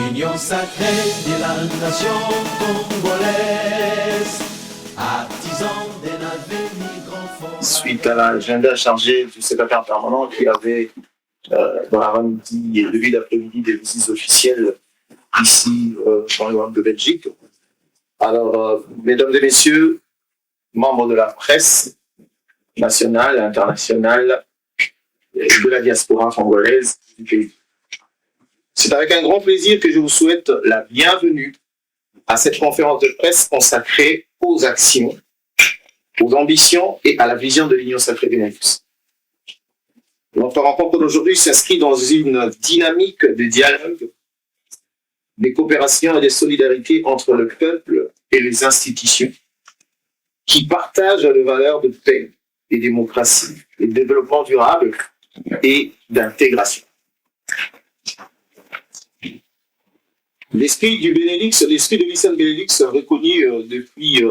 L'union sacrée de la nation congolaise, artisan d'un avenir grand fort. Suite à l'agenda chargé du secrétaire permanent qui avait dans l'après-midi et le début d'après-midi des visites officielles ici dans le Royaume de Belgique. Alors, mesdames et messieurs, membres de la presse nationale et internationale de la diaspora congolaise du pays. C'est avec un grand plaisir que je vous souhaite la bienvenue à cette conférence de presse consacrée aux actions, aux ambitions et à la vision de l'Union sacrée Benelux. Notre rencontre d'aujourd'hui s'inscrit dans une dynamique de dialogue, de coopération et de solidarité entre le peuple et les institutions qui partagent les valeurs de paix et démocratie, et de développement durable et d'intégration. L'esprit du Benelux, l'esprit de l'ICN Benelux reconnu depuis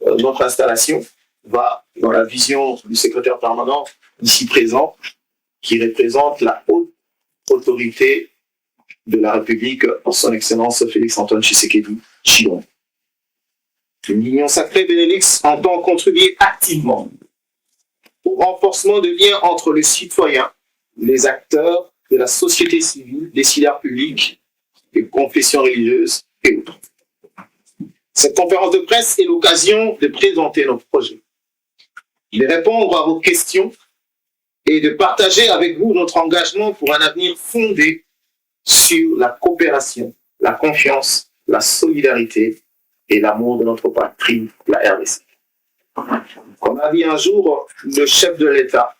notre installation va dans la vision du secrétaire permanent ici présent qui représente la haute autorité de la République en son Excellence Félix-Antoine Tshisekedi Tshilombo. L'Union sacrée Benelux entend contribuer activement au renforcement de liens entre les citoyens, les acteurs de la société civile, les décideurs publics, les confessions religieuses et autres. Cette conférence de presse est l'occasion de présenter nos projets, de répondre à vos questions et de partager avec vous notre engagement pour un avenir fondé sur la coopération, la confiance, la solidarité et l'amour de notre patrie, la RDC. Comme a dit un jour le chef de l'État,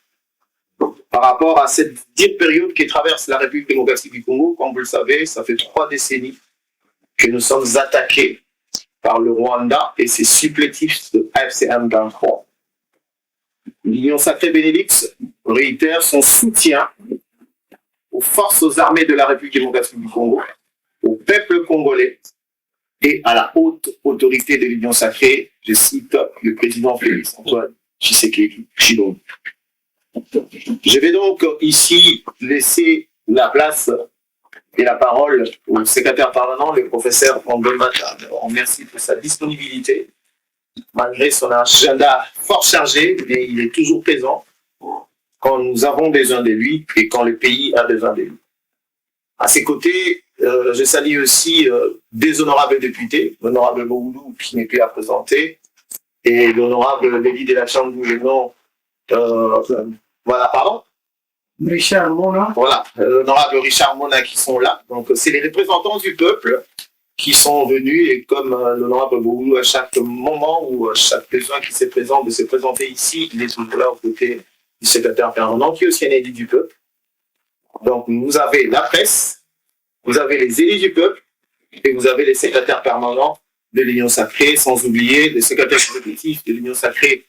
par rapport à cette dure période qui traverse la République démocratique du Congo, comme vous le savez, ça fait 3 décennies que nous sommes attaqués par le Rwanda et ses supplétifs de AFC M23. L'Union sacrée Benelux réitère son soutien aux forces aux armées de la République démocratique du Congo, au peuple congolais et à la haute autorité de l'Union sacrée, je cite le président Félix-Antoine Tshisekedi Tshilombo. Je vais donc ici laisser la place et la parole au secrétaire permanent, le professeur André Mata. On remercie pour sa disponibilité, malgré son agenda fort chargé, mais il est toujours présent quand nous avons besoin de lui et quand le pays a besoin de lui. À ses côtés, je salue aussi des honorables députés, l'honorable Boulou qui n'est plus à présenter, et l'honorable Lévi de la Chambre du Génon, voilà, pardon Richard Mona. Voilà, l'honorable Richard Mona qui sont là. Donc, c'est les représentants du peuple qui sont venus et comme l'honorable Boulou, à chaque moment ou à chaque besoin qui se présente de se présenter ici, il est toujours là aux côtés du secrétaire permanent qui est aussi un élu du peuple. Donc, vous avez la presse, vous avez les élus du peuple et vous avez les secrétaires permanents de l'Union sacrée, sans oublier les secrétaires exécutifs de l'Union sacrée,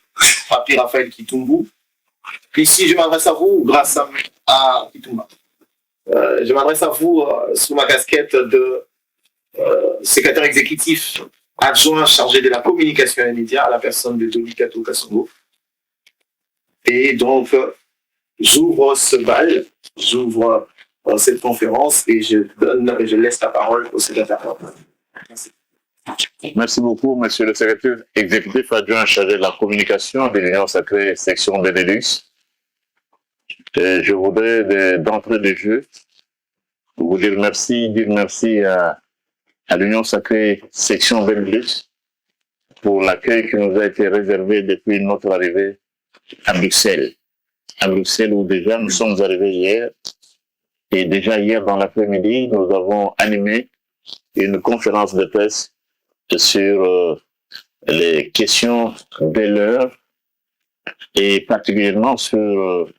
Papi Raphaël Kitumbu. Ici, je m'adresse à vous grâce à Kitumba. Je m'adresse à vous sous ma casquette de secrétaire exécutif adjoint chargé de la communication et des médias à la personne de Doli Kato Kasongo. Et donc, j'ouvre ce bal, j'ouvre cette conférence et je laisse la parole au secrétaire. Merci. Merci beaucoup, monsieur le secrétaire exécutif adjoint chargé de la communication de l'Union sacrée section Benelux. Et je voudrais, d'entrée de jeu, vous dire merci à l'Union sacrée section Benelux pour l'accueil qui nous a été réservé depuis notre arrivée à Bruxelles. À Bruxelles où déjà nous sommes arrivés hier. Et déjà hier dans l'après-midi, nous avons animé une conférence de presse sur les questions de l'heure et particulièrement sur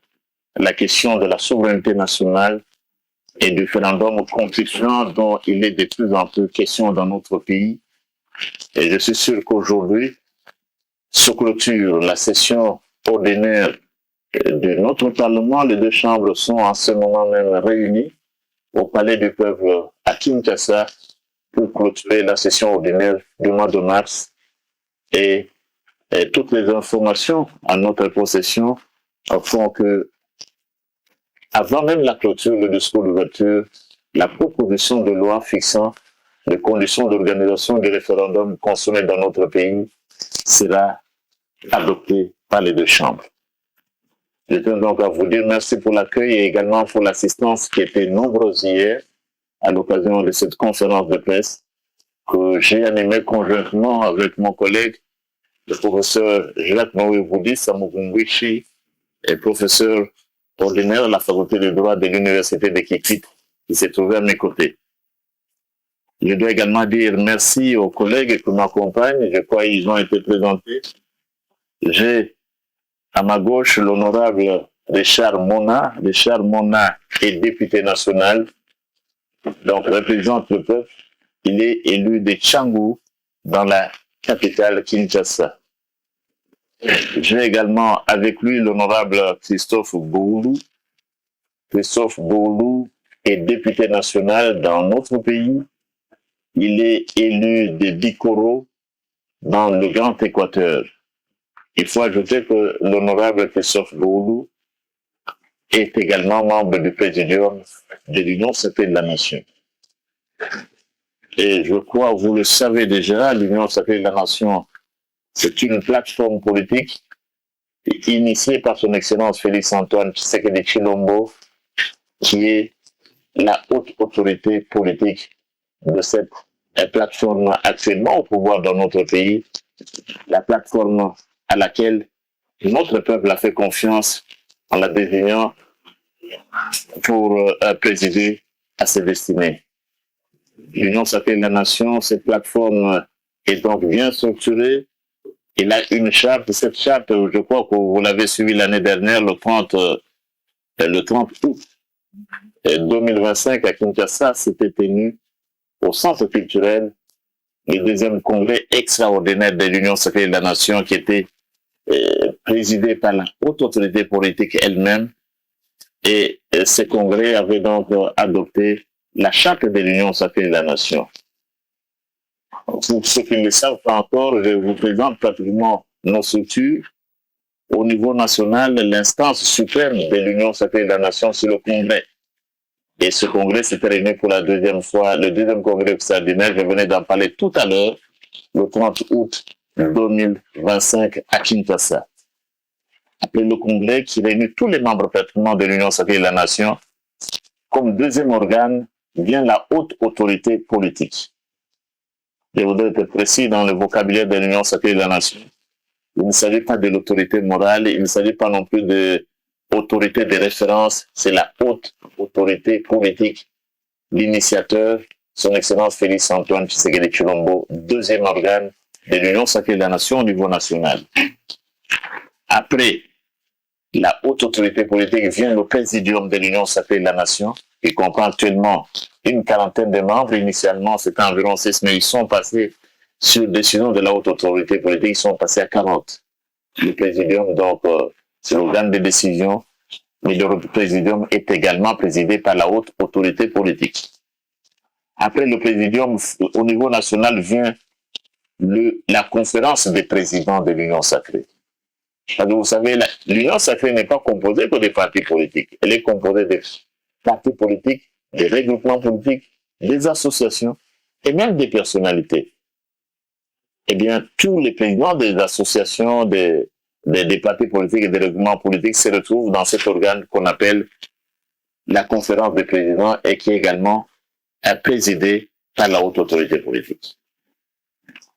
la question de la souveraineté nationale et du référendum constituant dont il est de plus en plus question dans notre pays. Et je suis sûr qu'aujourd'hui, se clôture la session ordinaire de notre Parlement. Les deux chambres sont en ce moment même réunies au Palais du Peuple à Kinshasa pour clôturer la session ordinaire du mois de mars et toutes les informations à notre possession font que, avant même la clôture, le discours d'ouverture la proposition de loi fixant les conditions d'organisation du référendum consommé dans notre pays sera adoptée par les deux chambres. Je tiens donc à vous dire merci pour l'accueil et également pour l'assistance qui était nombreuse hier à l'occasion de cette conférence de presse que j'ai animée conjointement avec mon collègue, le professeur Jacques Noé-Boudi Samougoumwichi, et professeur ordinaire à la faculté de droit de l'université de Kikwit, qui s'est trouvé à mes côtés. Je dois également dire merci aux collègues qui m'accompagnent. Je crois qu'ils ont été présentés. J'ai à ma gauche l'honorable Richard Mona. Richard Mona est député national, donc représente le peuple. Il est élu de Tchangou dans la capitale Kinshasa. J'ai également avec lui l'honorable Christophe Boulou. Christophe Boulou est député national dans notre pays. Il est élu de Bikoro dans le Grand Équateur. Il faut ajouter que l'honorable Christophe Boulou est également membre du présidium de l'Union sacrée de la Nation. Et je crois, vous le savez déjà, l'Union sacrée de la Nation, c'est une plateforme politique initiée par son Excellence Félix-Antoine Tshisekedi Tshilombo, qui est la haute autorité politique de cette plateforme actuellement au pouvoir dans notre pays, la plateforme à laquelle notre peuple a fait confiance en la désignant pour présider à ses destinées. L'Union sacrée de la Nation, cette plateforme est donc bien structurée. Il a une charte. Cette charte, je crois que vous l'avez suivie l'année dernière, le 30 août 2025 à Kinshasa, s'était tenu au Centre culturel le deuxième congrès extraordinaire de l'Union sacrée de la Nation qui était présidé par la haute autorité politique elle-même. Et ce congrès avait donc adopté la charte de l'Union sacrée de la Nation. Pour ceux qui ne le savent pas encore, je vous présente pratiquement nos structures. Au niveau national, l'instance suprême de l'Union sacrée de la Nation, c'est le congrès. Et ce congrès s'est réuni pour la deuxième fois, le deuxième congrès extraordinaire, je venais d'en parler tout à l'heure, le 30 août 2025 à Kinshasa. Après le congrès qui réunit tous les membres pratiquement de l'Union sacrée de la Nation, comme deuxième organe vient la haute autorité politique. Je voudrais être précis dans le vocabulaire de l'Union sacrée de la Nation. Il ne s'agit pas de l'autorité morale, il ne s'agit pas non plus de autorité de référence, c'est la haute autorité politique, l'initiateur, son Excellence Félix-Antoine Tshisekedi Tshilombo, deuxième organe de l'Union sacrée de la Nation au niveau national. Après la haute autorité politique vient le présidium de l'Union sacrée de la Nation, qui comprend actuellement une quarantaine de membres. Initialement, c'était environ 6, mais ils sont passés, sur décision de la haute autorité politique, ils sont passés à 40. Le présidium, donc, c'est l'organe de décision, mais le présidium est également présidé par la haute autorité politique. Après le présidium, au niveau national, vient la conférence des présidents de l'Union sacrée. Parce que vous savez, l'Union sacrée n'est pas composée que des partis politiques. Elle est composée des partis politiques, des regroupements politiques, des associations et même des personnalités. Eh bien, tous les présidents des associations, des partis politiques et des regroupements politiques se retrouvent dans cet organe qu'on appelle la conférence des présidents et qui est également présidée par la haute autorité politique.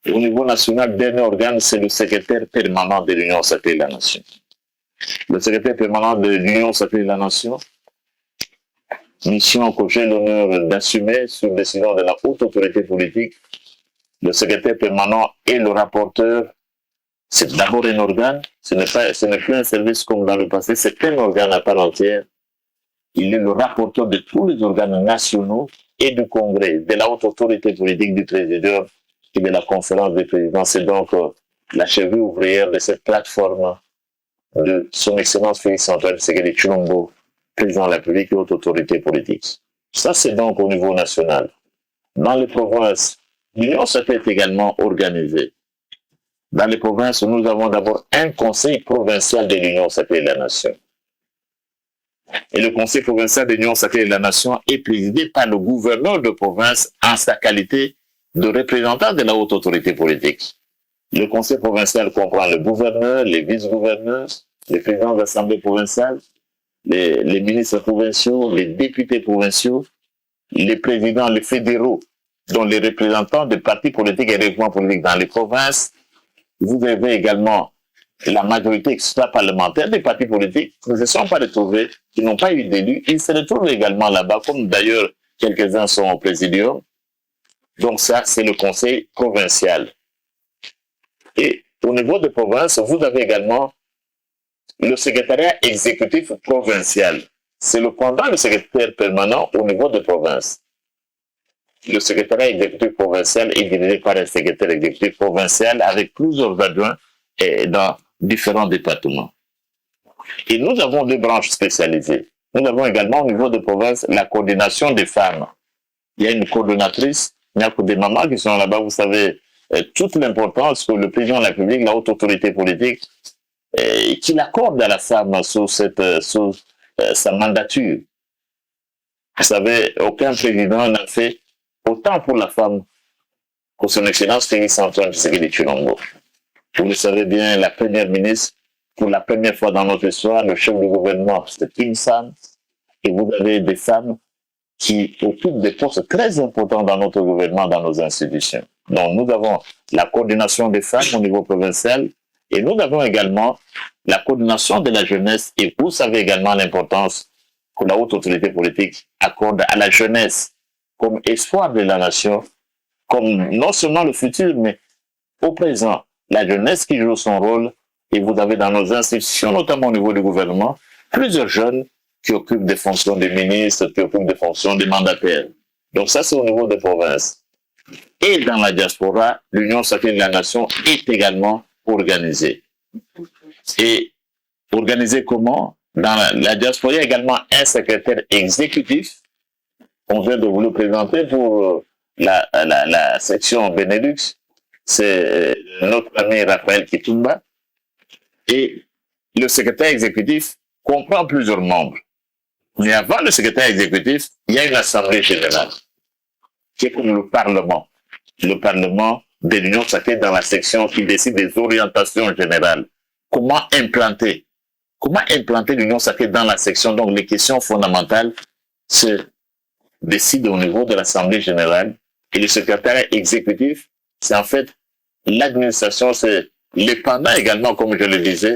Au niveau national, le dernier organe, c'est le secrétaire permanent de l'Union sacrée de la Nation. Le secrétaire permanent de l'Union sacrée de la Nation, mission que j'ai l'honneur d'assumer sous décision de la haute autorité politique. Le secrétaire permanent et le rapporteur, c'est d'abord un organe, ce n'est plus un service comme dans le passé, c'est un organe à part entière. Il est le rapporteur de tous les organes nationaux et du Congrès, de la haute autorité politique du président et de la conférence des présidents. C'est donc la cheville ouvrière de cette plateforme de son Excellence Félix-Antoine Tshisekedi Tshilombo, président de la République et haute autorité politique. Ça, c'est donc au niveau national. Dans les provinces, l'Union sacrée est également organisée. Dans les provinces, nous avons d'abord un conseil provincial de l'Union sacrée de la Nation. Et le Conseil provincial de l'Union sacrée de la Nation est présidé par le gouverneur de province en sa qualité de représentant de la haute autorité politique. Le Conseil provincial comprend le gouverneur, les vice-gouverneurs, les présidents d'assemblée provinciale, les ministres provinciaux, les députés provinciaux, les présidents, les fédéraux, dont les représentants des partis politiques et groupements politiques dans les provinces. Vous avez également la majorité extra-parlementaire des partis politiques qui ne se sont pas retrouvés, qui n'ont pas eu d'élus. Ils se retrouvent également là-bas, comme d'ailleurs quelques-uns sont au présidium. Donc ça, c'est le conseil provincial. Et au niveau des provinces, vous avez également le secrétariat exécutif provincial. C'est le pendant le secrétaire permanent au niveau des provinces. Le secrétariat exécutif provincial est dirigé par un secrétaire exécutif provincial avec plusieurs adjoints dans différents départements. Et nous avons deux branches spécialisées. Nous avons également au niveau de province la coordination des femmes. Il y a une coordonnatrice, il y a des mamans qui sont là-bas, vous savez, toute l'importance que le président de la République, la haute autorité politique, qu'il accorde à la femme sous sa mandature. Vous savez, aucun président n'a fait autant pour la femme que son Excellence Félix Antoine Tshisekedi Tshilombo. Vous le savez bien, la première ministre, pour la première fois dans notre histoire, le chef du gouvernement, c'est une femme. Et vous avez des femmes qui occupent des postes très importants dans notre gouvernement, dans nos institutions. Donc, nous avons la coordination des femmes au niveau provincial et nous avons également la coordination de la jeunesse. Et vous savez également l'importance que la haute autorité politique accorde à la jeunesse comme espoir de la nation, comme non seulement le futur, mais au présent. La jeunesse qui joue son rôle, et vous avez dans nos institutions, notamment au niveau du gouvernement, plusieurs jeunes qui occupent des fonctions de ministres, qui occupent des fonctions de mandataires. Donc ça, c'est au niveau des provinces. Et dans la diaspora, l'Union sacrée de la Nation est également organisée. Et organisée comment? Dans la diaspora, il y a également un secrétaire exécutif. On vient de vous le présenter pour la section Benelux. C'est notre ami Raphaël Kitumba. Et le secrétaire exécutif comprend plusieurs membres. Mais avant le secrétaire exécutif, il y a une assemblée générale, qui est comme le Parlement. Le Parlement de l'Union sacrée dans la section qui décide des orientations générales. Comment implanter l'Union sacrée dans la section? Donc les questions fondamentales se décident au niveau de l'Assemblée générale. Et le secrétaire exécutif, c'est en fait l'administration, c'est l'épendant également, comme je le disais,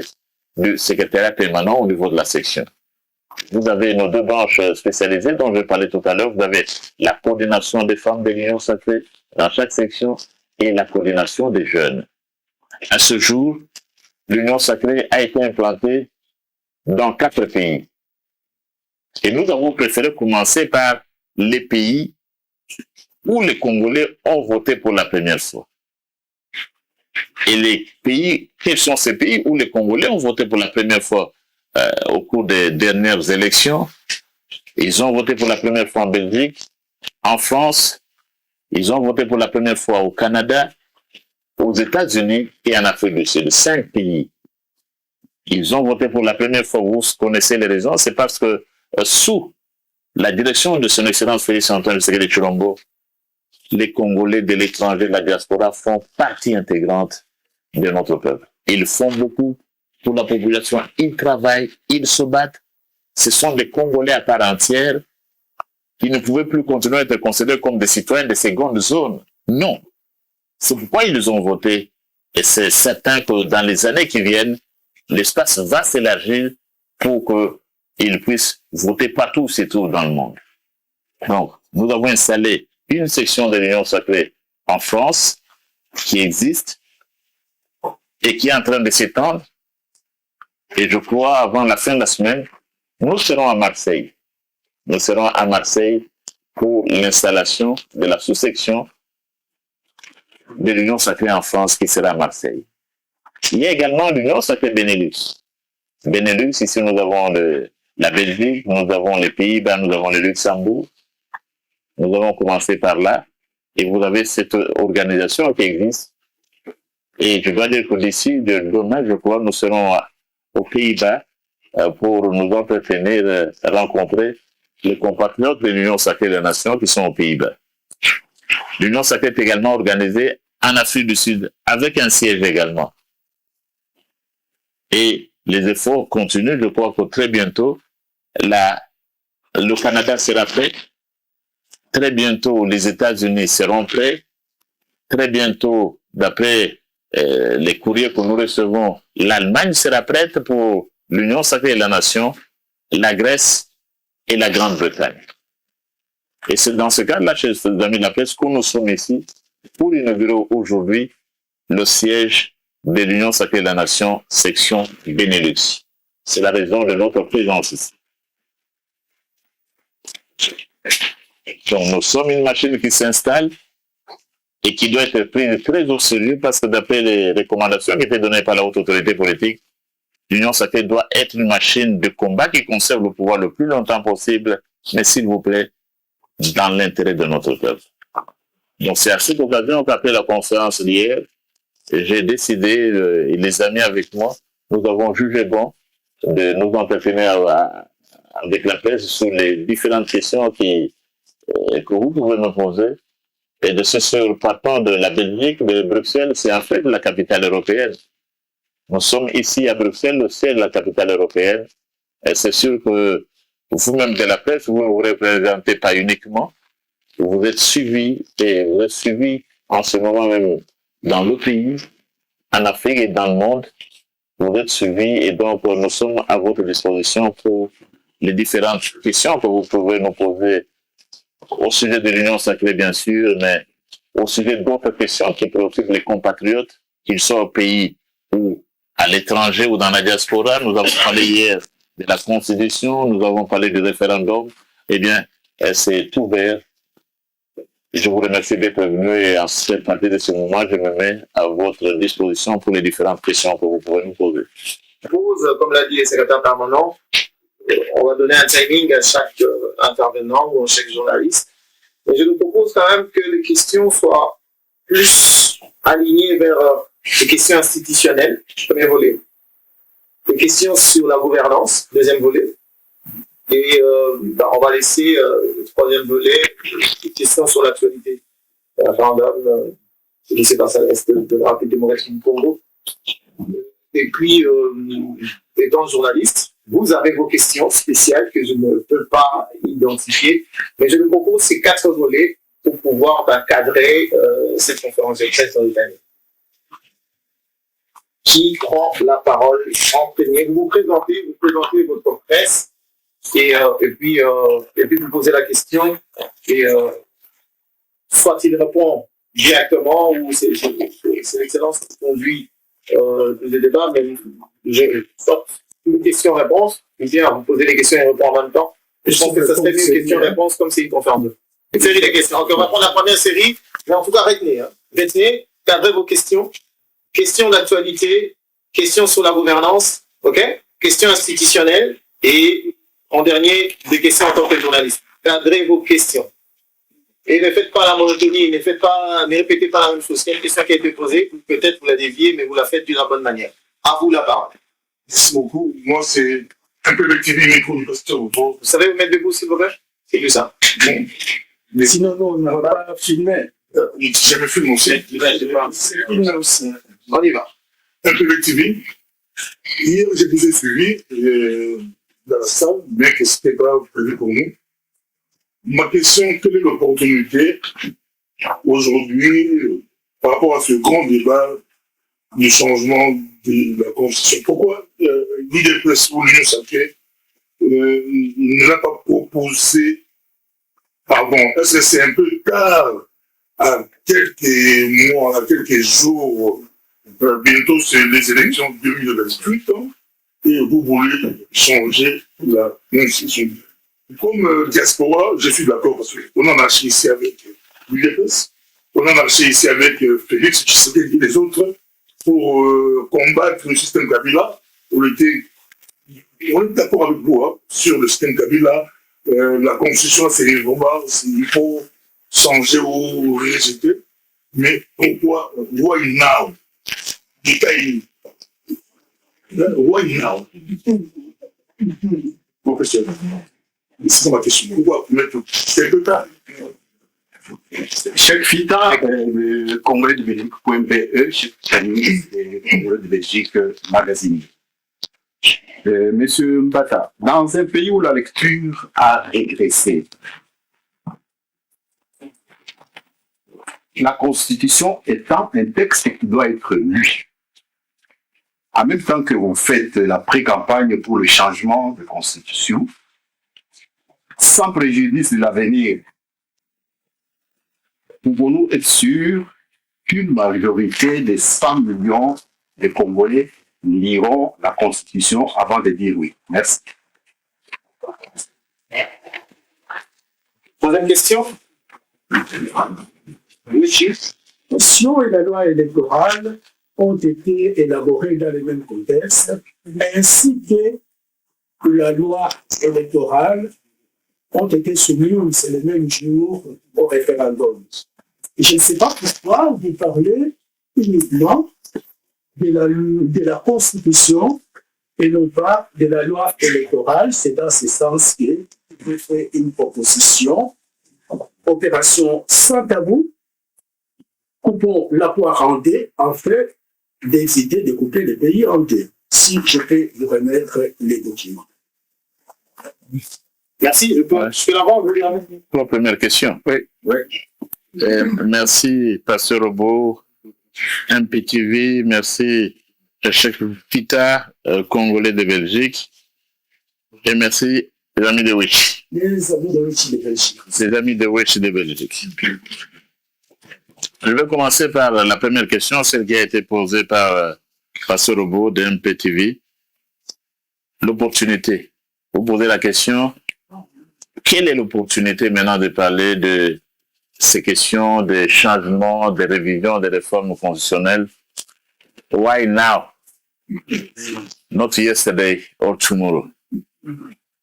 du secrétariat permanent au niveau de la section. Vous avez nos deux branches spécialisées dont je parlais tout à l'heure. Vous avez la coordination des femmes de l'Union sacrée dans chaque section et la coordination des jeunes. À ce jour, l'Union sacrée a été implantée dans 4 pays. Et nous avons préféré commencer par les pays où les Congolais ont voté pour la première fois. Et les pays, quels sont ces pays où les Congolais ont voté pour la première fois au cours des dernières élections? Ils ont voté pour la première fois en Belgique, en France, ils ont voté pour la première fois au Canada, aux États-Unis et en Afrique du Sud. 5 pays. Ils ont voté pour la première fois, vous connaissez les raisons, c'est parce que sous la direction de son Excellence Félix Antoine Tshisekedi Tshilombo, les Congolais de l'étranger, de la diaspora, font partie intégrante de notre peuple. Ils font beaucoup pour la population, ils travaillent, ils se battent. Ce sont des Congolais à part entière qui ne pouvaient plus continuer à être considérés comme des citoyens de seconde zone. Non. C'est pourquoi ils ont voté. Et c'est certain que dans les années qui viennent, l'espace va s'élargir pour qu'ils puissent voter partout, c'est tout dans le monde. Donc, nous avons installé une section de l'Union sacrée en France qui existe et qui est en train de s'étendre. Et je crois, avant la fin de la semaine, nous serons à Marseille. Nous serons à Marseille pour l'installation de la sous-section de l'Union sacrée en France qui sera à Marseille. Il y a également l'Union sacrée Benelux. Benelux, ici nous avons la Belgique, nous avons les Pays-Bas, nous avons le Luxembourg. Nous avons commencé par là. Et vous avez cette organisation qui existe. Et je dois dire que d'ici demain, je crois, nous serons aux Pays-Bas pour nous entretenir, rencontrer les compatriotes de l'Union sacrée des nations qui sont aux Pays-Bas. L'Union sacrée est également organisée en Afrique du Sud, avec un siège également. Et les efforts continuent. Je crois que très bientôt, le Canada sera prêt. Très bientôt, les États-Unis seront prêts. Très bientôt, d'après les courriers que nous recevons, l'Allemagne sera prête pour l'Union sacrée de la nation, la Grèce et la Grande-Bretagne. Et c'est dans ce cadre-là, chers amis de la presse, que nous sommes ici pour inaugurer aujourd'hui le siège de l'Union sacrée de la nation, section Benelux. C'est la raison de notre présence ici. Donc, nous sommes une machine qui s'installe et qui doit être prise très au sérieux parce que d'après les recommandations qui étaient données par la haute autorité politique, l'Union sacrée doit être une machine de combat qui conserve le pouvoir le plus longtemps possible, mais s'il vous plaît, dans l'intérêt de notre peuple. Donc c'est à cette occasion qu'après la conférence d'hier, j'ai décidé, et les amis avec moi, nous avons jugé bon de nous entretenir avec la presse sur les différentes questions que vous pouvez me poser. Et de ce surpartant de la Belgique, de Bruxelles, c'est en fait la capitale européenne. Nous sommes ici à Bruxelles, le siège de la capitale européenne. Et c'est sûr que vous-même de la presse, vous ne vous représentez pas uniquement. Vous êtes suivis, et vous êtes suivis en ce moment même dans le pays, en Afrique et dans le monde. Vous êtes suivis et donc nous sommes à votre disposition pour les différentes questions que vous pouvez nous poser au sujet de l'Union sacrée, bien sûr, mais au sujet d'autres questions qui préoccupent les compatriotes, qu'ils soient au pays ou à l'étranger ou dans la diaspora. Nous avons parlé hier de la Constitution, nous avons parlé du référendum. Eh bien, c'est ouvert. Je vous remercie d'être venu et à partir de ce moment, je me mets à votre disposition pour les différentes questions que vous pouvez nous poser. Comme l'a dit le secrétaire permanent, on va donner un timing à chaque intervenant ou à chaque journaliste. Mais je nous propose quand même que les questions soient plus alignées vers les questions institutionnelles, premier volet. Les questions sur la gouvernance, deuxième volet. Et on va laisser le troisième volet, les questions sur l'actualité. Le référendum, ce qui s'est passé à l'Est de la République démocratique du Congo. Et puis, étant journaliste, vous avez vos questions spéciales que je ne peux pas identifier, mais je vous propose ces 4 volets pour pouvoir cadrer cette conférence de presse dans l'année. Qui prend la parole en premier? Vous présentez votre presse et puis vous posez la question et soit il répond directement ou c'est l'excellence qui conduit le débat, mais soit une question-réponse, ou bien vous posez les questions et répondez en même temps. Je pense que ça serait une question-réponse comme c'est une conférence. Une série de questions. Donc on va prendre la première série, mais en tout cas retenez. Retenez, cadrez vos questions. Questions d'actualité, questions sur la gouvernance, ok? Questions institutionnelles et en dernier, des questions en tant que journaliste. Cadrez vos questions. Et ne faites pas la monotonie, ne répétez pas la même chose. Il y a une question qui a été posée, peut-être vous la déviez, mais vous la faites d'une bonne manière. À vous la parole. Merci beaucoup. Moi, c'est un peu d'activer mes cours. Vous savez vous mettre debout, s'il vous plaît? C'est plus ça. Bon. Mais Sinon, on ne va pas filmer. j'ai jamais fait mon site. On y va. Un peu d'activer. Hier, j'ai posé suivi dans la salle, bien que ce n'était pas prévu pour nous. Ma question, quelle est l'opportunité aujourd'hui par rapport à ce grand débat du changement de la Constitution? Pourquoi l'UDPS ou l'Union sacrée ne l'a pas proposé avant? Est-ce que c'est un peu tard, à quelques mois, à quelques jours, bientôt c'est les élections de 2028, et vous voulez changer la Constitution? Comme diaspora, je suis d'accord parce qu'on a marché ici avec l'UDPS, on a marché ici avec Félix Tshisekedi et les autres pour combattre le système Kabila. On est d'accord avec vous sur le système Kabila. La constitution, c'est irrévocable, il faut changer ou rejeter. Mais pourquoi? Why now? Why now? Professeur, c'est ma question. Pourquoi mettre quelque part Chaque FITA, le Congrès de Belgique.be, chaque année, le Congrès de Belgique magazine. Monsieur Mbata, dans un pays où la lecture a régressé, la Constitution étant un texte qui doit être lu, en même temps que vous faites la pré-campagne pour le changement de Constitution, sans préjudice de l'avenir, pouvons-nous être sûrs qu'une majorité des 100 millions de Congolais liront la Constitution avant de dire oui? Merci. Troisième question. Oui, Chief. La Constitution et la loi électorale ont été élaborées dans le même contexte, ainsi que la loi électorale ont été soumises le même jour au référendum. Je ne sais pas pourquoi vous parlez uniquement de la Constitution et non pas de la loi électorale. C'est dans ce sens que je fais une proposition, opération sans tabou, coupons la poire en deux, en fait, d'éviter de couper le pays en deux. Si je peux vous remettre les documents. Merci. Je peux l'avoir, vous lire. Pour la première question. Oui, oui. Merci, Pasteur Robo, MPTV, merci, chef FITA congolais de Belgique, et merci, les amis de Witch. Les amis de Witch de Belgique. Les amis de Witch de Belgique. Je vais commencer par la première question, celle qui a été posée par Pasteur Robo de MPTV. L'opportunité. Vous posez la question, quelle est l'opportunité maintenant de parler de ces questions de changements, de révisions, de réformes constitutionnelles? Why now? Not yesterday or tomorrow.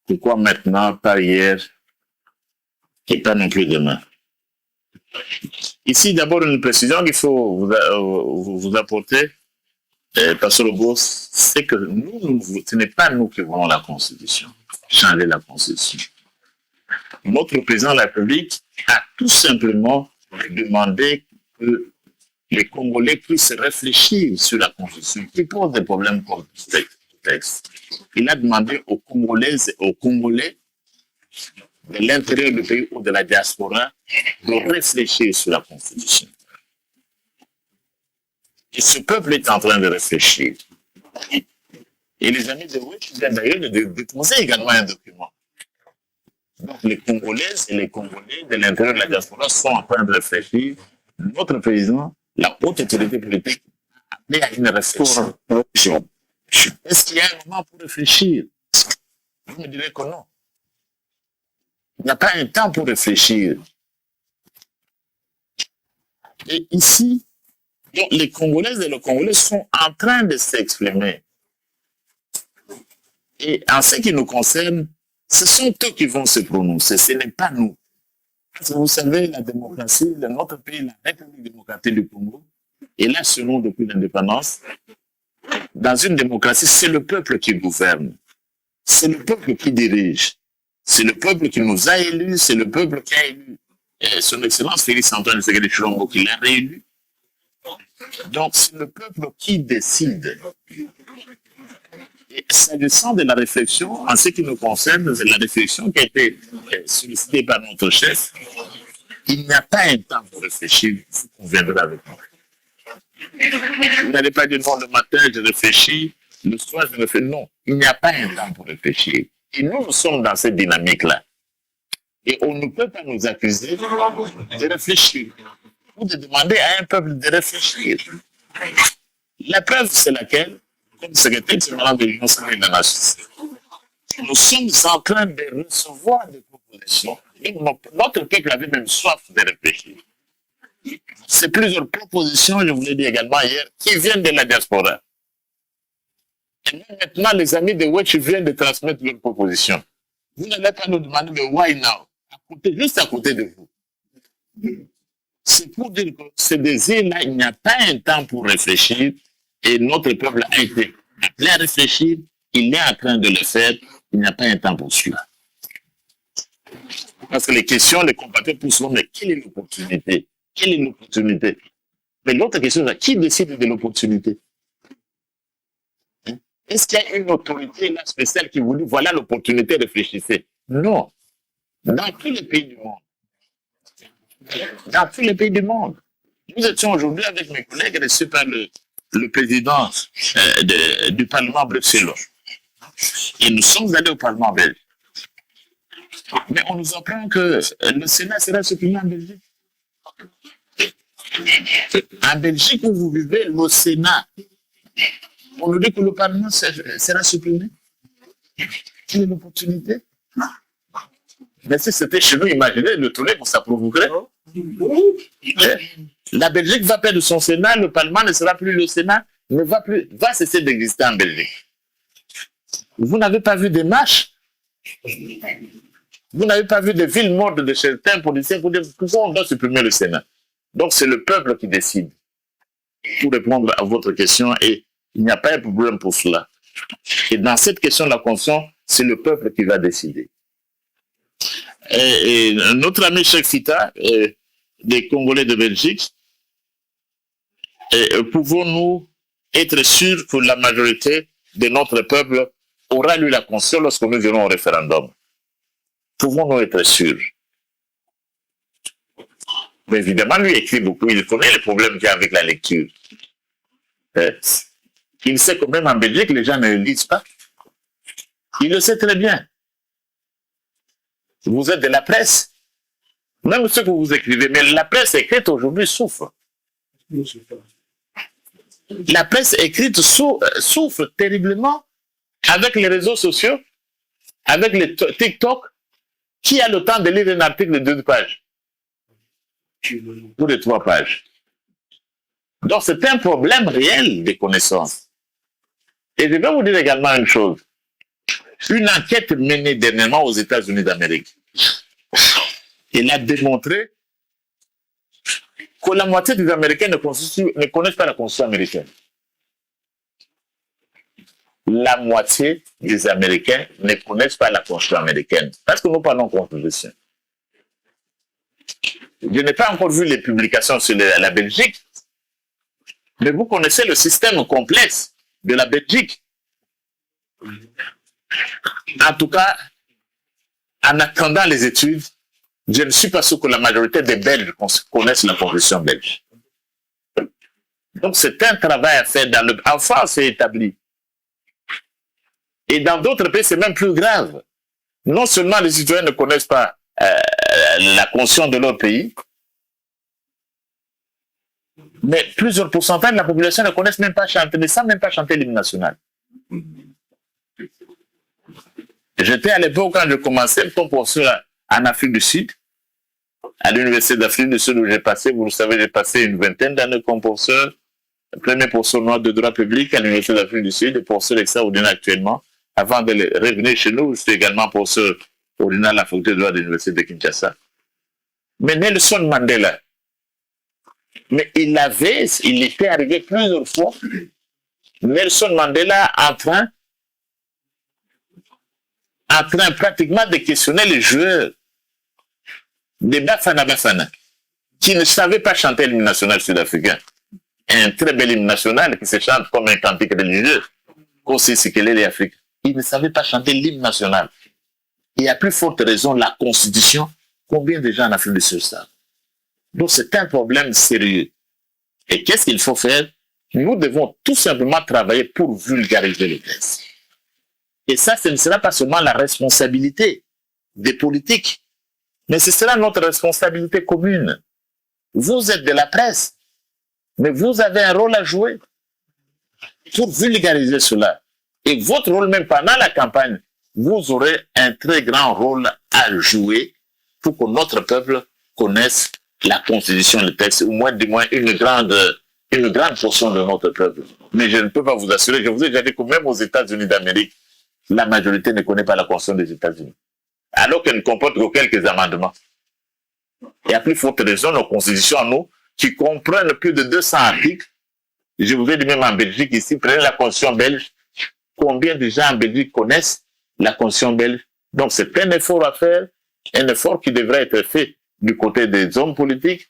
Pourquoi maintenant, pas hier, et pas non plus demain? Ici, d'abord, une précision qu'il faut vous apporter, Pasteur Lobo, c'est que ce n'est pas nous qui voulons la Constitution, changer la Constitution. Notre président de la République a tout simplement demandé que les Congolais puissent réfléchir sur la Constitution, qui pose des problèmes comme ce texte. Il a demandé aux Congolaises et aux Congolais de l'intérieur du pays ou de la diaspora de réfléchir sur la Constitution. Et ce peuple est en train de réfléchir. Et les amis de Witch viennent d'ailleurs de déposer également un document. Donc les Congolaises et les Congolais de l'intérieur de la diaspora sont en train de réfléchir. Notre président, la haute autorité politique, a appelé à une réflexion. Est-ce qu'il y a un moment pour réfléchir? Vous me direz que non. Il n'y a pas un temps pour réfléchir. Et ici, donc, les Congolaises et les Congolais sont en train de s'exprimer. Et en ce qui nous concerne, ce sont eux qui vont se prononcer, ce n'est pas nous. Parce que vous savez, la démocratie, notre pays, la République démocratique du Congo, est là selon depuis l'indépendance. Dans une démocratie, c'est le peuple qui gouverne. C'est le peuple qui dirige. C'est le peuple qui nous a élus, c'est le peuple qui a élu son Excellence Félix Antoine Tshisekedi Tshilombo qui l'a réélu. Donc, c'est le peuple qui décide. Et s'agissant de la réflexion, en ce qui nous concerne, c'est la réflexion qui a été sollicitée par notre chef. Il n'y a pas un temps pour réfléchir, vous conviendrez avec moi. Vous n'allez pas dire non, le matin je réfléchis, le soir je réfléchis. Non, il n'y a pas un temps pour réfléchir. Et nous sommes dans cette dynamique-là. Et on ne peut pas nous accuser de réfléchir ou de demander à un peuple de réfléchir. La preuve, c'est laquelle? Comme secrétaire général de l'Union sacrée de la nation, nous sommes en train de recevoir des propositions. Et notre peuple avait même soif de réfléchir. C'est plusieurs propositions, je vous l'ai dit également hier, qui viennent de la diaspora. Et même maintenant, les amis de Witch viennent de transmettre leurs propositions. Vous n'allez pas nous demander de why now, juste à côté de vous. C'est pour dire que ce désir-là, il n'y a pas un temps pour réfléchir. Et notre peuple a été appelé à réfléchir, il est en train de le faire. Il n'y a pas un temps pour cela. Parce que les questions, les compatriotes posent souvent, mais quelle est l'opportunité? Quelle est l'opportunité? Mais l'autre question, c'est qui décide de l'opportunité? Hein? Est-ce qu'il y a une autorité là, spéciale qui vous dit, voilà l'opportunité, réfléchissez? Non. Dans tous les pays du monde. Dans tous les pays du monde. Nous étions aujourd'hui avec mes collègues reçus par le président du Parlement bruxellois. Et nous sommes allés au Parlement belge. Mais on nous apprend que le Sénat sera supprimé en Belgique. En Belgique où vous vivez, le Sénat, on nous dit que le Parlement sera supprimé. Quelle est l'opportunité? Mais si c'était chez nous, imaginez le tollé que ça provoquerait. La Belgique va perdre son Sénat, le Parlement ne sera plus le Sénat, ne va cesser d'exister en Belgique. Vous n'avez pas vu des marches? Vous n'avez pas vu des villes mortes de certains policiers pour dire pourquoi on doit supprimer le Sénat? Donc c'est le peuple qui décide. Pour répondre à votre question, et il n'y a pas de problème pour cela. Et dans cette question de la Constitution, c'est le peuple qui va décider. Et notre ami Cheikh Sita, des Congolais de Belgique, pouvons-nous être sûrs que la majorité de notre peuple aura lu la Constitution lorsque nous irons au référendum? Pouvons-nous être sûrs? Mais évidemment, lui écrit beaucoup, il connaît les problèmes qu'il y a avec la lecture. Il sait que même en Belgique, les gens ne le lisent pas. Il le sait très bien. Vous êtes de la presse. Même ce que vous écrivez, mais la presse écrite aujourd'hui souffre. La presse écrite souffre terriblement avec les réseaux sociaux, avec les TikTok. Qui a le temps de lire un article de 2 pages? Ou de 3 pages. Donc c'est un problème réel de connaissances. Et je vais vous dire également une chose. Une enquête menée dernièrement aux États-Unis d'Amérique, elle a démontré que la moitié des Américains ne connaissent pas la Constitution américaine. La moitié des Américains ne connaissent pas la Constitution américaine. Parce que nous parlons Constitution. Je n'ai pas encore vu les publications sur la Belgique, mais vous connaissez le système complexe de la Belgique. En tout cas, en attendant les études, je ne suis pas sûr que la majorité des Belges connaissent la Constitution belge. Donc c'est un travail à faire. En France, c'est établi. Et dans d'autres pays, c'est même plus grave. Non seulement les citoyens ne connaissent pas la Constitution de leur pays, mais plusieurs pourcentages de la population ne connaissent même pas chanter, ne savent même pas chanter l'hymne national. J'étais à l'époque, quand je commençais comme professeur en Afrique du Sud, à l'Université d'Afrique du Sud où j'ai passé, vous le savez, j'ai passé une vingtaine d'années comme professeur, premier professeur noir de droit public à l'Université d'Afrique du Sud, et professeur extraordinaire actuellement. Avant de revenir chez nous, j'étais également professeur ordinaire à la faculté de droit de l'Université de Kinshasa. Mais Nelson Mandela, mais il était arrivé plusieurs fois, Nelson Mandela en train pratiquement de questionner les joueurs des Bafana Bafana, qui ne savaient pas chanter l'hymne national sud-africain. Un très bel hymne national qui se chante comme un cantique religieux, aussi ce que les Africains. Ils ne savaient pas chanter l'hymne national. Et à plus forte raison, la Constitution, combien de gens en Afrique du Sud savent? Donc c'est un problème sérieux. Et qu'est-ce qu'il faut faire? Nous devons tout simplement travailler pour vulgariser les textes. Et ça, ce ne sera pas seulement la responsabilité des politiques, mais ce sera notre responsabilité commune. Vous êtes de la presse, mais vous avez un rôle à jouer pour vulgariser cela. Et votre rôle, même pendant la campagne, vous aurez un très grand rôle à jouer pour que notre peuple connaisse la Constitution, le texte, ou moins du moins une grande portion de notre peuple. Mais je ne peux pas vous assurer, je vous ai déjà dit que même aux États-Unis d'Amérique, la majorité ne connaît pas la Constitution des États-Unis, alors qu'elle ne comporte que quelques amendements. Et à plus forte raison, nos constitutions à nous, qui comprennent plus de 200 articles, je vous ai dit même en Belgique, ici, prenez la Constitution belge, combien de gens en Belgique connaissent la Constitution belge. Donc c'est un effort à faire, un effort qui devrait être fait du côté des hommes politiques,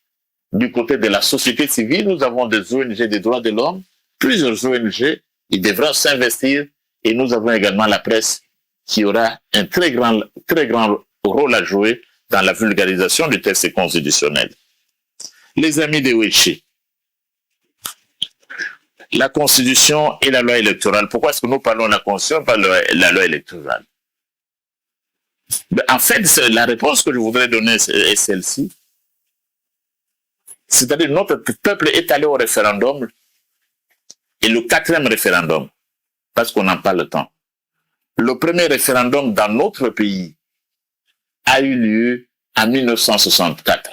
du côté de la société civile. Nous avons des ONG des droits de l'homme, plusieurs ONG, ils devraient s'investir, et nous avons également la presse qui aura un très grand rôle à jouer dans la vulgarisation du texte constitutionnel. Les amis de Wechi, la Constitution et la loi électorale. Pourquoi est-ce que nous parlons de la Constitution, pas de la loi électorale? En fait, la réponse que je voudrais donner est celle-ci. C'est-à-dire notre peuple est allé au référendum, et le 4e référendum, parce qu'on n'en parle tant. Le premier référendum dans notre pays a eu lieu en 1964.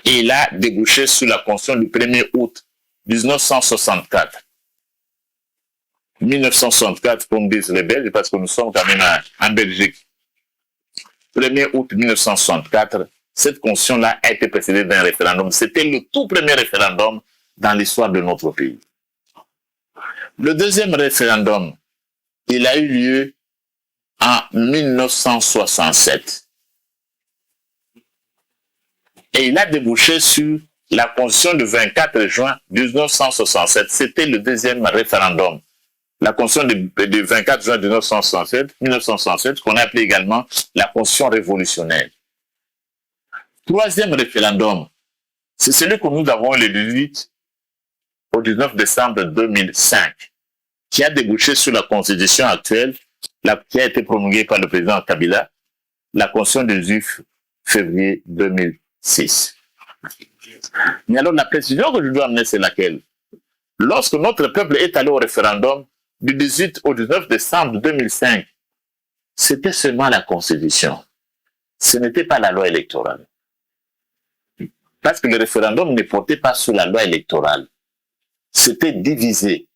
Et il a débouché sur la Constitution du 1er août 1964. 1964, comme disent les Belges, parce que nous sommes quand même en Belgique. 1er août 1964, cette Constitution-là a été précédée d'un référendum. C'était le tout premier référendum dans l'histoire de notre pays. Le deuxième référendum, il a eu lieu en 1967. Et il a débouché sur la Constitution du 24 juin 1967. C'était le deuxième référendum. La Constitution du 24 juin 1967, qu'on a appelé également la Constitution révolutionnaire. Troisième référendum, c'est celui que nous avons le 18 au 19 décembre 2005, qui a débouché sur la Constitution actuelle, qui a été promulguée par le président Kabila, la Constitution du 18 février 2006. Mais alors, la précision que je dois amener, c'est laquelle? Lorsque notre peuple est allé au référendum du 18 au 19 décembre 2005, c'était seulement la Constitution. Ce n'était pas la loi électorale. Parce que le référendum ne portait pas sur la loi électorale. C'était divisé.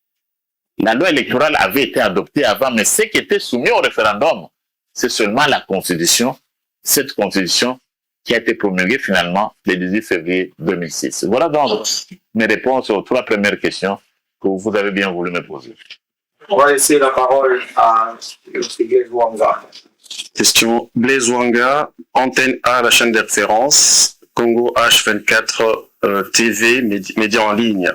La loi électorale avait été adoptée avant, mais ce qui était soumis au référendum, c'est seulement la Constitution, cette Constitution qui a été promulguée finalement le 18 février 2006. Voilà donc mes réponses aux 3 premières questions que vous avez bien voulu me poser. On va laisser la parole à M. Blaise Wanga. Question Blaise Wanga, Antenne A, la chaîne de référence, Congo H24 TV, médias en ligne.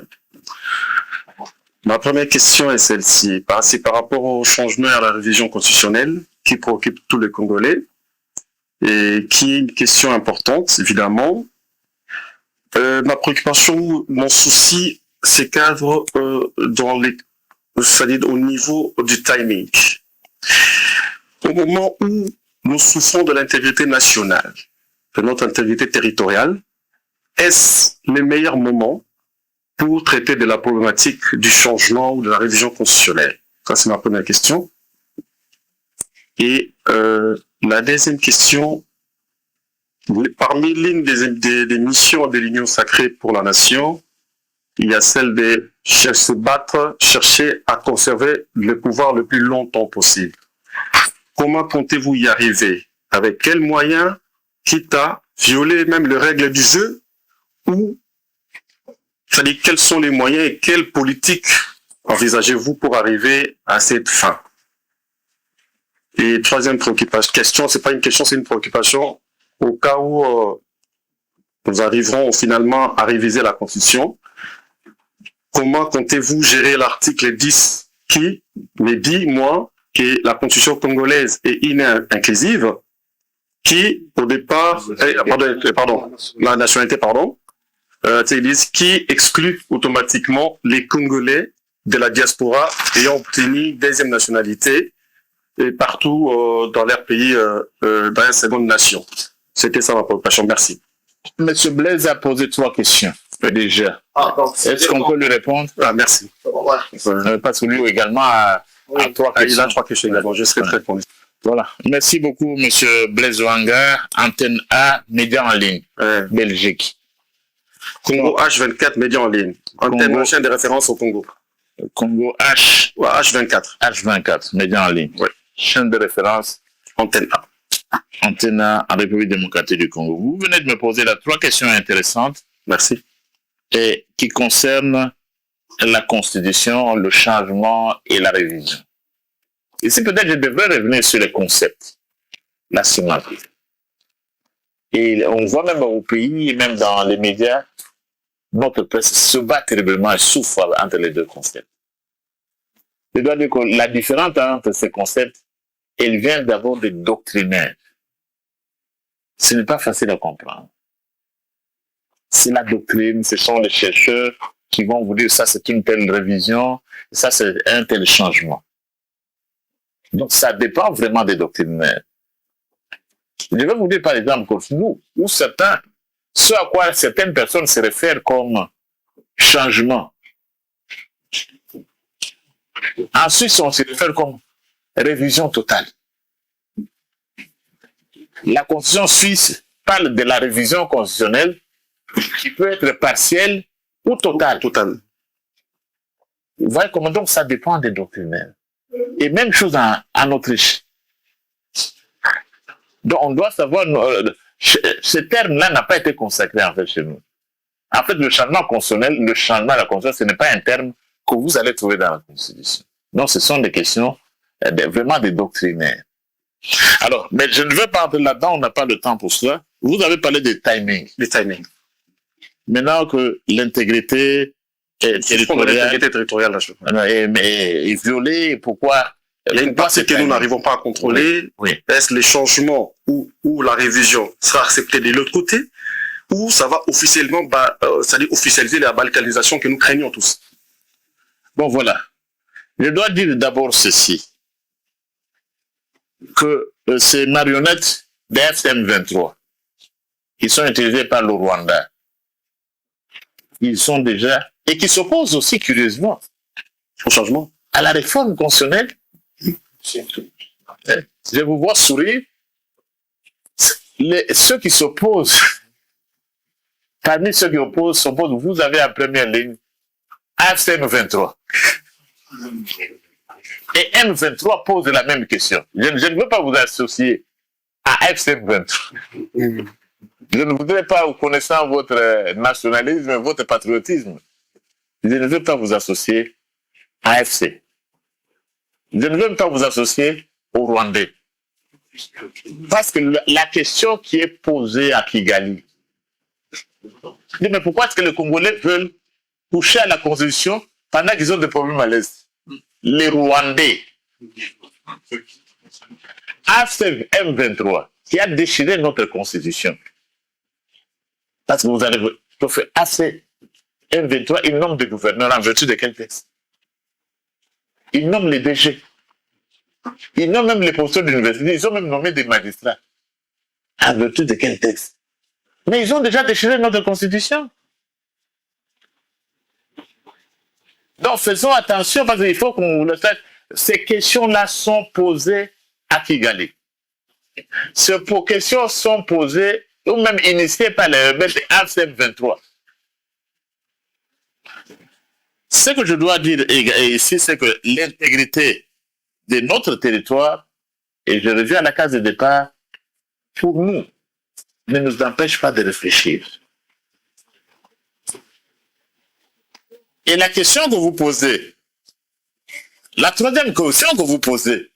Ma première question est celle-ci. C'est par rapport au changement à la révision constitutionnelle qui préoccupe tous les Congolais et qui est une question importante, évidemment. Ma préoccupation, mon souci, c'est cadre c'est-à-dire au niveau du timing. Au moment où nous souffrons de l'intégrité nationale, de notre intégrité territoriale, est-ce le meilleur moment pour traiter de la problématique du changement ou de la révision constitutionnelle? Ça, c'est ma première question. Et la deuxième question, parmi l'une des missions de l'Union sacrée pour la nation, il y a celle de se battre, chercher à conserver le pouvoir le plus longtemps possible. Comment comptez-vous y arriver? Avec quels moyens, quitte à violer même les règles du jeu? Ou, c'est-à-dire, quels sont les moyens et quelles politiques envisagez-vous pour arriver à cette fin? Et troisième question, c'est pas une question, c'est une préoccupation. Au cas où nous arriverons finalement à réviser la Constitution, comment comptez-vous gérer l'article 10 qui me dit, moi, que la Constitution congolaise est inclusive, qui, au départ, la nationalité, qui exclut automatiquement les Congolais de la diaspora ayant obtenu deuxième nationalité et partout dans leur pays, dans la seconde nation. C'était ça ma préoccupation. Merci. Monsieur Blaise a posé 3 questions déjà. Est-ce qu'on peut lui répondre? Merci. Parce que lui également a 3 questions. Il a 3 questions également. Je serai très répondre. Voilà. Merci beaucoup, Monsieur Blaise Wanga, Antenne A, médias en ligne, Belgique. Congo H24, médias en ligne. Antenne, chaîne de référence au Congo. Congo H24. H24, médias en ligne. Oui. Chaîne de référence. Antenne A. Antenne A en République démocratique du Congo. Vous venez de me poser là 3 questions intéressantes. Merci. Et qui concernent la Constitution, le changement et la révision. Ici, peut-être, je devrais revenir sur les concepts nationaux. Et on voit même au pays, et même dans les médias, notre presse se bat terriblement et souffre entre les deux concepts. Je dois dire que la différence entre ces concepts, elle vient d'abord des doctrinaires. Ce n'est pas facile à comprendre. C'est la doctrine, ce sont les chercheurs qui vont vous dire ça c'est une telle révision, ça c'est un tel changement. Donc ça dépend vraiment des doctrinaires. Je vais vous dire par exemple que nous, ou certains, ce à quoi certaines personnes se réfèrent comme changement. Ensuite, on se réfère comme révision totale. La Constitution suisse parle de la révision constitutionnelle qui peut être partielle ou totale. Vous voyez comment donc ça dépend des doctrinaires. Et même chose en Autriche. Donc on doit savoir, ce terme-là n'a pas été consacré en fait chez nous. En fait, le changement constitutionnel, le changement de la Constitution, ce n'est pas un terme que vous allez trouver dans la Constitution. Non, ce sont des questions vraiment des doctrinaires. Alors, mais je ne veux pas entrer là-dedans, on n'a pas le temps pour cela. Vous avez parlé des timings. Les timings. Maintenant que l'intégrité territoriale est violée, pourquoi il y a une partie que nous n'arrivons pas à contrôler. Oui. Est-ce les changements ou la révision sera acceptée de l'autre côté ou ça va officiellement, c'est-à-dire officialiser la balkanisation que nous craignons tous? Bon, voilà. Je dois dire d'abord ceci, que ces marionnettes des FCM23 qui sont utilisées par le Rwanda, ils sont déjà, et qui s'opposent aussi curieusement au changement, à la réforme constitutionnelle. Je vous vois sourire. Ceux qui s'opposent, parmi ceux qui s'opposent, vous avez en première ligne AFCM23. Et M23 pose la même question. Je ne veux pas vous associer à FCM23. Je ne voudrais pas, connaissant votre nationalisme, votre patriotisme, je ne veux pas vous associer à FC. Je ne veux pas vous associer au Rwandais. Parce que la question qui est posée à Kigali, mais pourquoi est-ce que les Congolais veulent toucher à la Constitution pendant qu'ils ont des problèmes à l'Est? Les Rwandais. AFC M23, qui a déchiré notre Constitution. Parce que vous allez faire AFC M23, ils nomment des gouverneurs en vertu de quel texte? Ils nomment les DG. Ils nomment même les professeurs d'université. Ils ont même nommé des magistrats. En vertu de quel texte? Mais ils ont déjà déchiré notre Constitution. Donc faisons attention parce qu'il faut qu'on le sache. Ces questions-là sont posées à Kigali. Ces questions sont posées ou même initiées par les rebelles de AFC23. Ce que je dois dire ici, c'est que l'intégrité de notre territoire, et je reviens à la case de départ, pour nous, ne nous empêche pas de réfléchir. Et la question que vous posez, la troisième question que vous posez,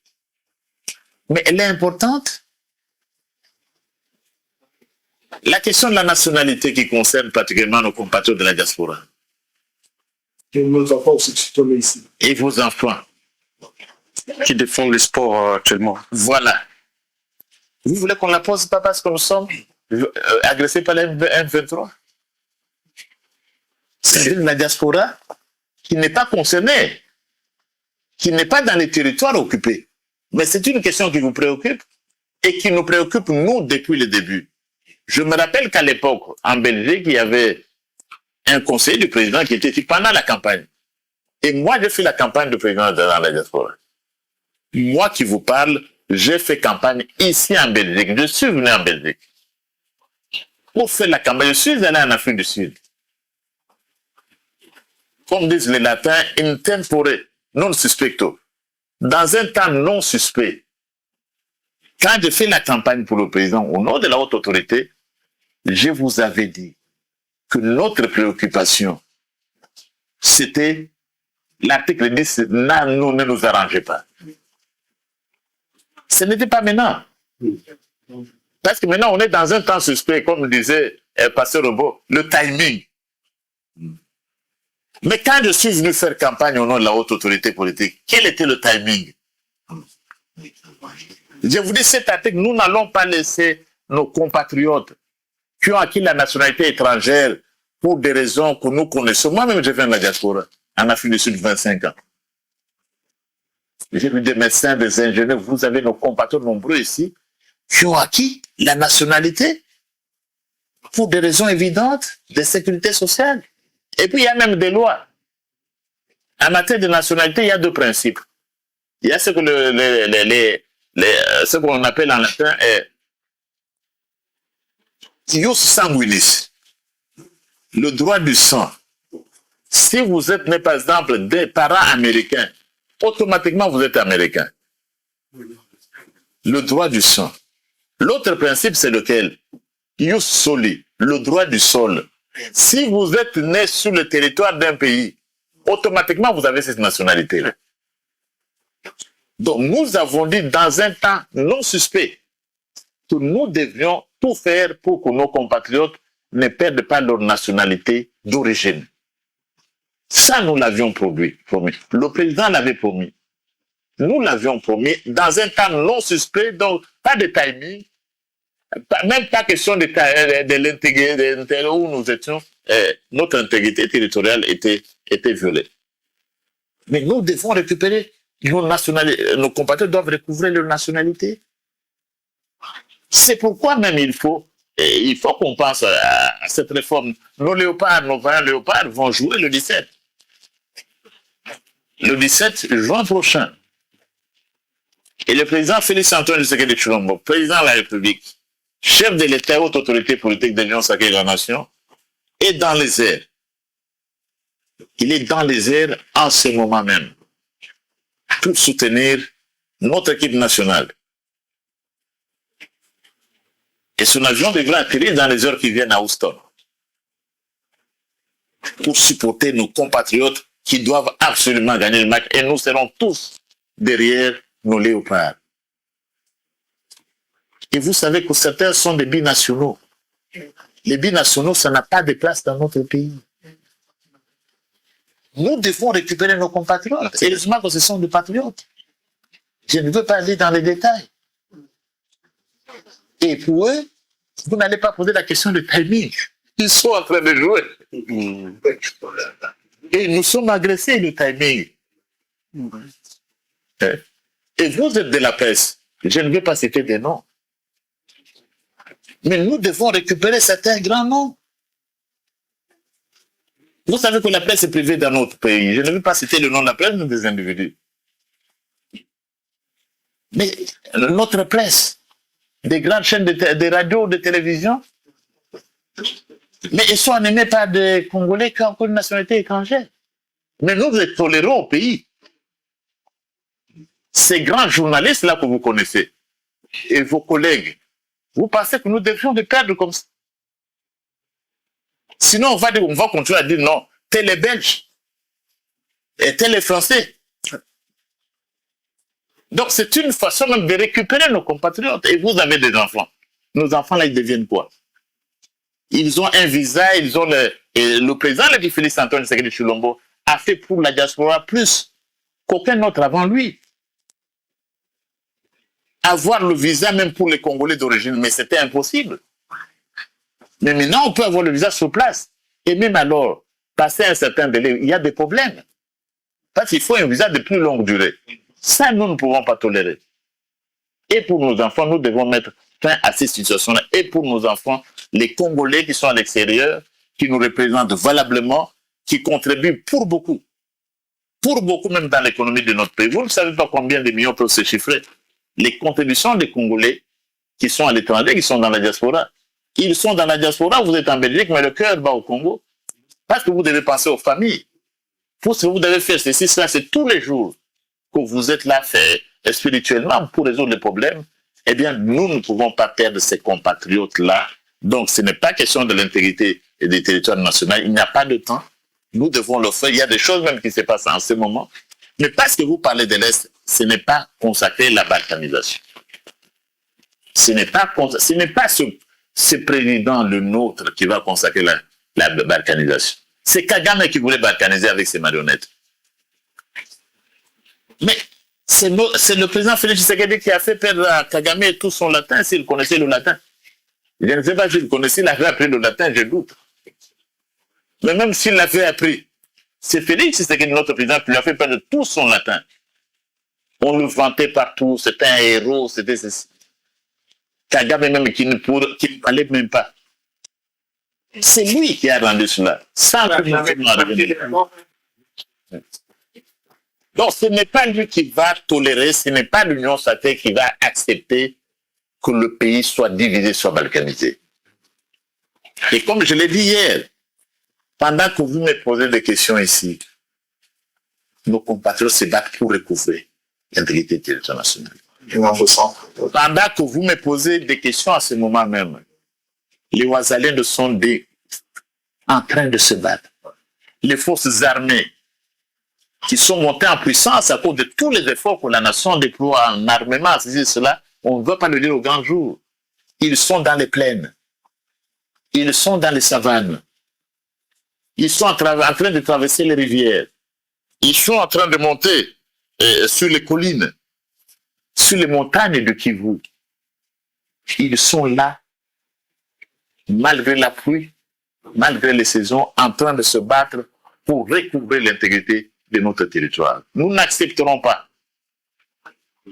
mais elle est importante. La question de la nationalité qui concerne particulièrement nos compatriotes de la diaspora. Et nos enfants aussi qui sont ici. Et vos enfants. Qui défendent les sports actuellement. Voilà. Vous voulez qu'on la pose pas parce que nous sommes agressés par les M23? C'est la diaspora qui n'est pas concernée, qui n'est pas dans les territoires occupés. Mais c'est une question qui vous préoccupe et qui nous préoccupe, nous, depuis le début. Je me rappelle qu'à l'époque, en Belgique, il y avait un conseiller du président qui était ici pendant la campagne. Et moi, j'ai fait la campagne de président dans la diaspora. Moi qui vous parle, j'ai fait campagne ici en Belgique. Je suis venu en Belgique. Pour faire la campagne, je suis allé en Afrique du Sud. Comme disent les latins, in tempore non suspecto. Dans un temps non suspect. Quand j'ai fait la campagne pour le président au nom de la haute autorité, je vous avais dit que notre préoccupation, c'était l'article 10, ne nous arrangeait pas. Ce n'était pas maintenant. Parce que maintenant, on est dans un temps suspect, comme disait Pasteur Robot, le timing. Mais quand je suis venu faire campagne au nom de la haute autorité politique, quel était le timing? Je vous dis, cet article, nous n'allons pas laisser nos compatriotes qui ont acquis la nationalité étrangère pour des raisons que nous connaissons. Moi-même, je viens de la diaspora, en Afrique du Sud, 25 ans. J'ai vu des médecins, des ingénieurs, vous avez nos compatriotes nombreux ici, qui ont acquis la nationalité pour des raisons évidentes de sécurité sociale. Et puis, il y a même des lois. En matière de nationalité, il y a deux principes. Il y a ce que ce qu'on appelle en latin ius sanguinis, le droit du sang. Si vous êtes né, par exemple, des parents américains, automatiquement vous êtes américain. Le droit du sang. L'autre principe, c'est lequel? Ius soli, le droit du sol. Si vous êtes né sur le territoire d'un pays, automatiquement vous avez cette nationalité-là. Donc nous avons dit dans un temps non suspect que nous devions tout faire pour que nos compatriotes ne perdent pas leur nationalité d'origine. Ça, nous l'avions promis. Le président l'avait promis. Nous l'avions promis dans un temps non suspect, donc pas de timing, même pas question de l'intégrité où nous étions, notre intégrité territoriale était violée. Mais nous devons récupérer nos compatriotes doivent recouvrer leur nationalité. C'est pourquoi même il faut qu'on pense à cette réforme. Nos vaillants léopards vont jouer le 17. Le 17 juin prochain. Et le président Félix-Antoine Tshisekedi Tshilombo, président de la République, chef de l'État, haute autorité politique de l'Union sacrée de la Nation, est dans les airs. Il est dans les airs en ce moment même pour soutenir notre équipe nationale. Et son avion devrait atterrir dans les heures qui viennent à Houston pour supporter nos compatriotes qui doivent absolument gagner le match. Et nous serons tous derrière nos léopards. Et vous savez que certains sont des binationaux. Les binationaux, ça n'a pas de place dans notre pays. Nous devons récupérer nos compatriotes. Heureusement que ce sont des patriotes. Je ne veux pas aller dans les détails. Et pour eux, vous n'allez pas poser la question de timing. Ils sont en train de jouer. Et nous sommes agressés, le timing. Et vous êtes de la presse. Je ne veux pas citer des noms. Mais nous devons récupérer certains grands noms. Vous savez que la presse est privée dans notre pays. Je ne veux pas citer le nom de la presse, mais des individus. Mais notre presse, des grandes chaînes de radio, de télévision, mais ils sont animés par des Congolais qui ont une nationalité étrangère. Mais nous, vous êtes tolérants au pays. Ces grands journalistes-là que vous connaissez, et vos collègues, vous pensez que nous devions les perdre comme ça? Sinon, on va continuer à dire non, tel est belge, et tel est français. Donc, c'est une façon même de récupérer nos compatriotes. Et vous avez des enfants. Nos enfants, là, ils deviennent quoi? Ils ont un visa, ils ont le président, le Félix-Antoine Tshisekedi Tshilombo, a fait pour la diaspora plus qu'aucun autre avant lui. Avoir le visa même pour les Congolais d'origine, mais c'était impossible. Mais maintenant, on peut avoir le visa sur place. Et même alors, passer un certain délai, il y a des problèmes. Parce qu'il faut un visa de plus longue durée. Ça, nous ne pouvons pas tolérer. Et pour nos enfants, nous devons mettre fin à ces situations-là. Et pour nos enfants, les Congolais qui sont à l'extérieur, qui nous représentent valablement, qui contribuent pour beaucoup même dans l'économie de notre pays. Vous ne savez pas combien de millions peuvent se chiffrer. Les contributions des Congolais qui sont à l'étranger, qui sont dans la diaspora. Ils sont dans la diaspora, vous êtes en Belgique, mais le cœur va au Congo. Parce que vous devez penser aux familles. Vous devez faire ceci, cela, c'est tous les jours que vous êtes là spirituellement pour résoudre les problèmes. Eh bien, nous ne pouvons pas perdre ces compatriotes-là. Donc, ce n'est pas question de l'intégrité et des territoires nationaux. Il n'y a pas de temps. Nous devons le faire. Il y a des choses même qui se passent en ce moment. Mais parce que vous parlez de l'Est, ce n'est pas consacré à la balkanisation. Ce n'est pas ce président, le nôtre, qui va consacrer la balkanisation. C'est Kagame qui voulait balkaniser avec ses marionnettes. Mais c'est le président Félix Tshisekedi qui a fait perdre à Kagame tout son latin, s'il connaissait le latin. Je ne sais pas s'il connaissait, il avait appris le latin, je doute. Mais même s'il l'avait appris, c'est Félix Tshisekedi, notre président, qui lui a fait perdre tout son latin. On le vantait partout, c'était un héros, c'était ceci. Kagame même qui ne parlait même pas. C'est lui qui a rendu cela. Sans que nous. Donc ce n'est pas lui qui va tolérer, ce n'est pas l'Union sacrée qui va accepter que le pays soit divisé, soit balkanisé. Et comme je l'ai dit hier, pendant que vous me posez des questions ici, nos compatriotes se battent pour recouvrer l'intégrité territoriale nationale. Pendant que vous me posez des questions à ce moment même, les Ouazaliens sont en train de se battre. Les forces armées qui sont montées en puissance à cause de tous les efforts que la nation déploie en armement, cela, on ne veut pas le dire au grand jour. Ils sont dans les plaines. Ils sont dans les savanes. Ils sont en train de traverser les rivières. Ils sont en train de monter sur les collines, sur les montagnes de Kivu. Ils sont là, malgré la pluie, malgré les saisons, en train de se battre pour recouvrer l'intégrité de notre territoire. Nous n'accepterons pas.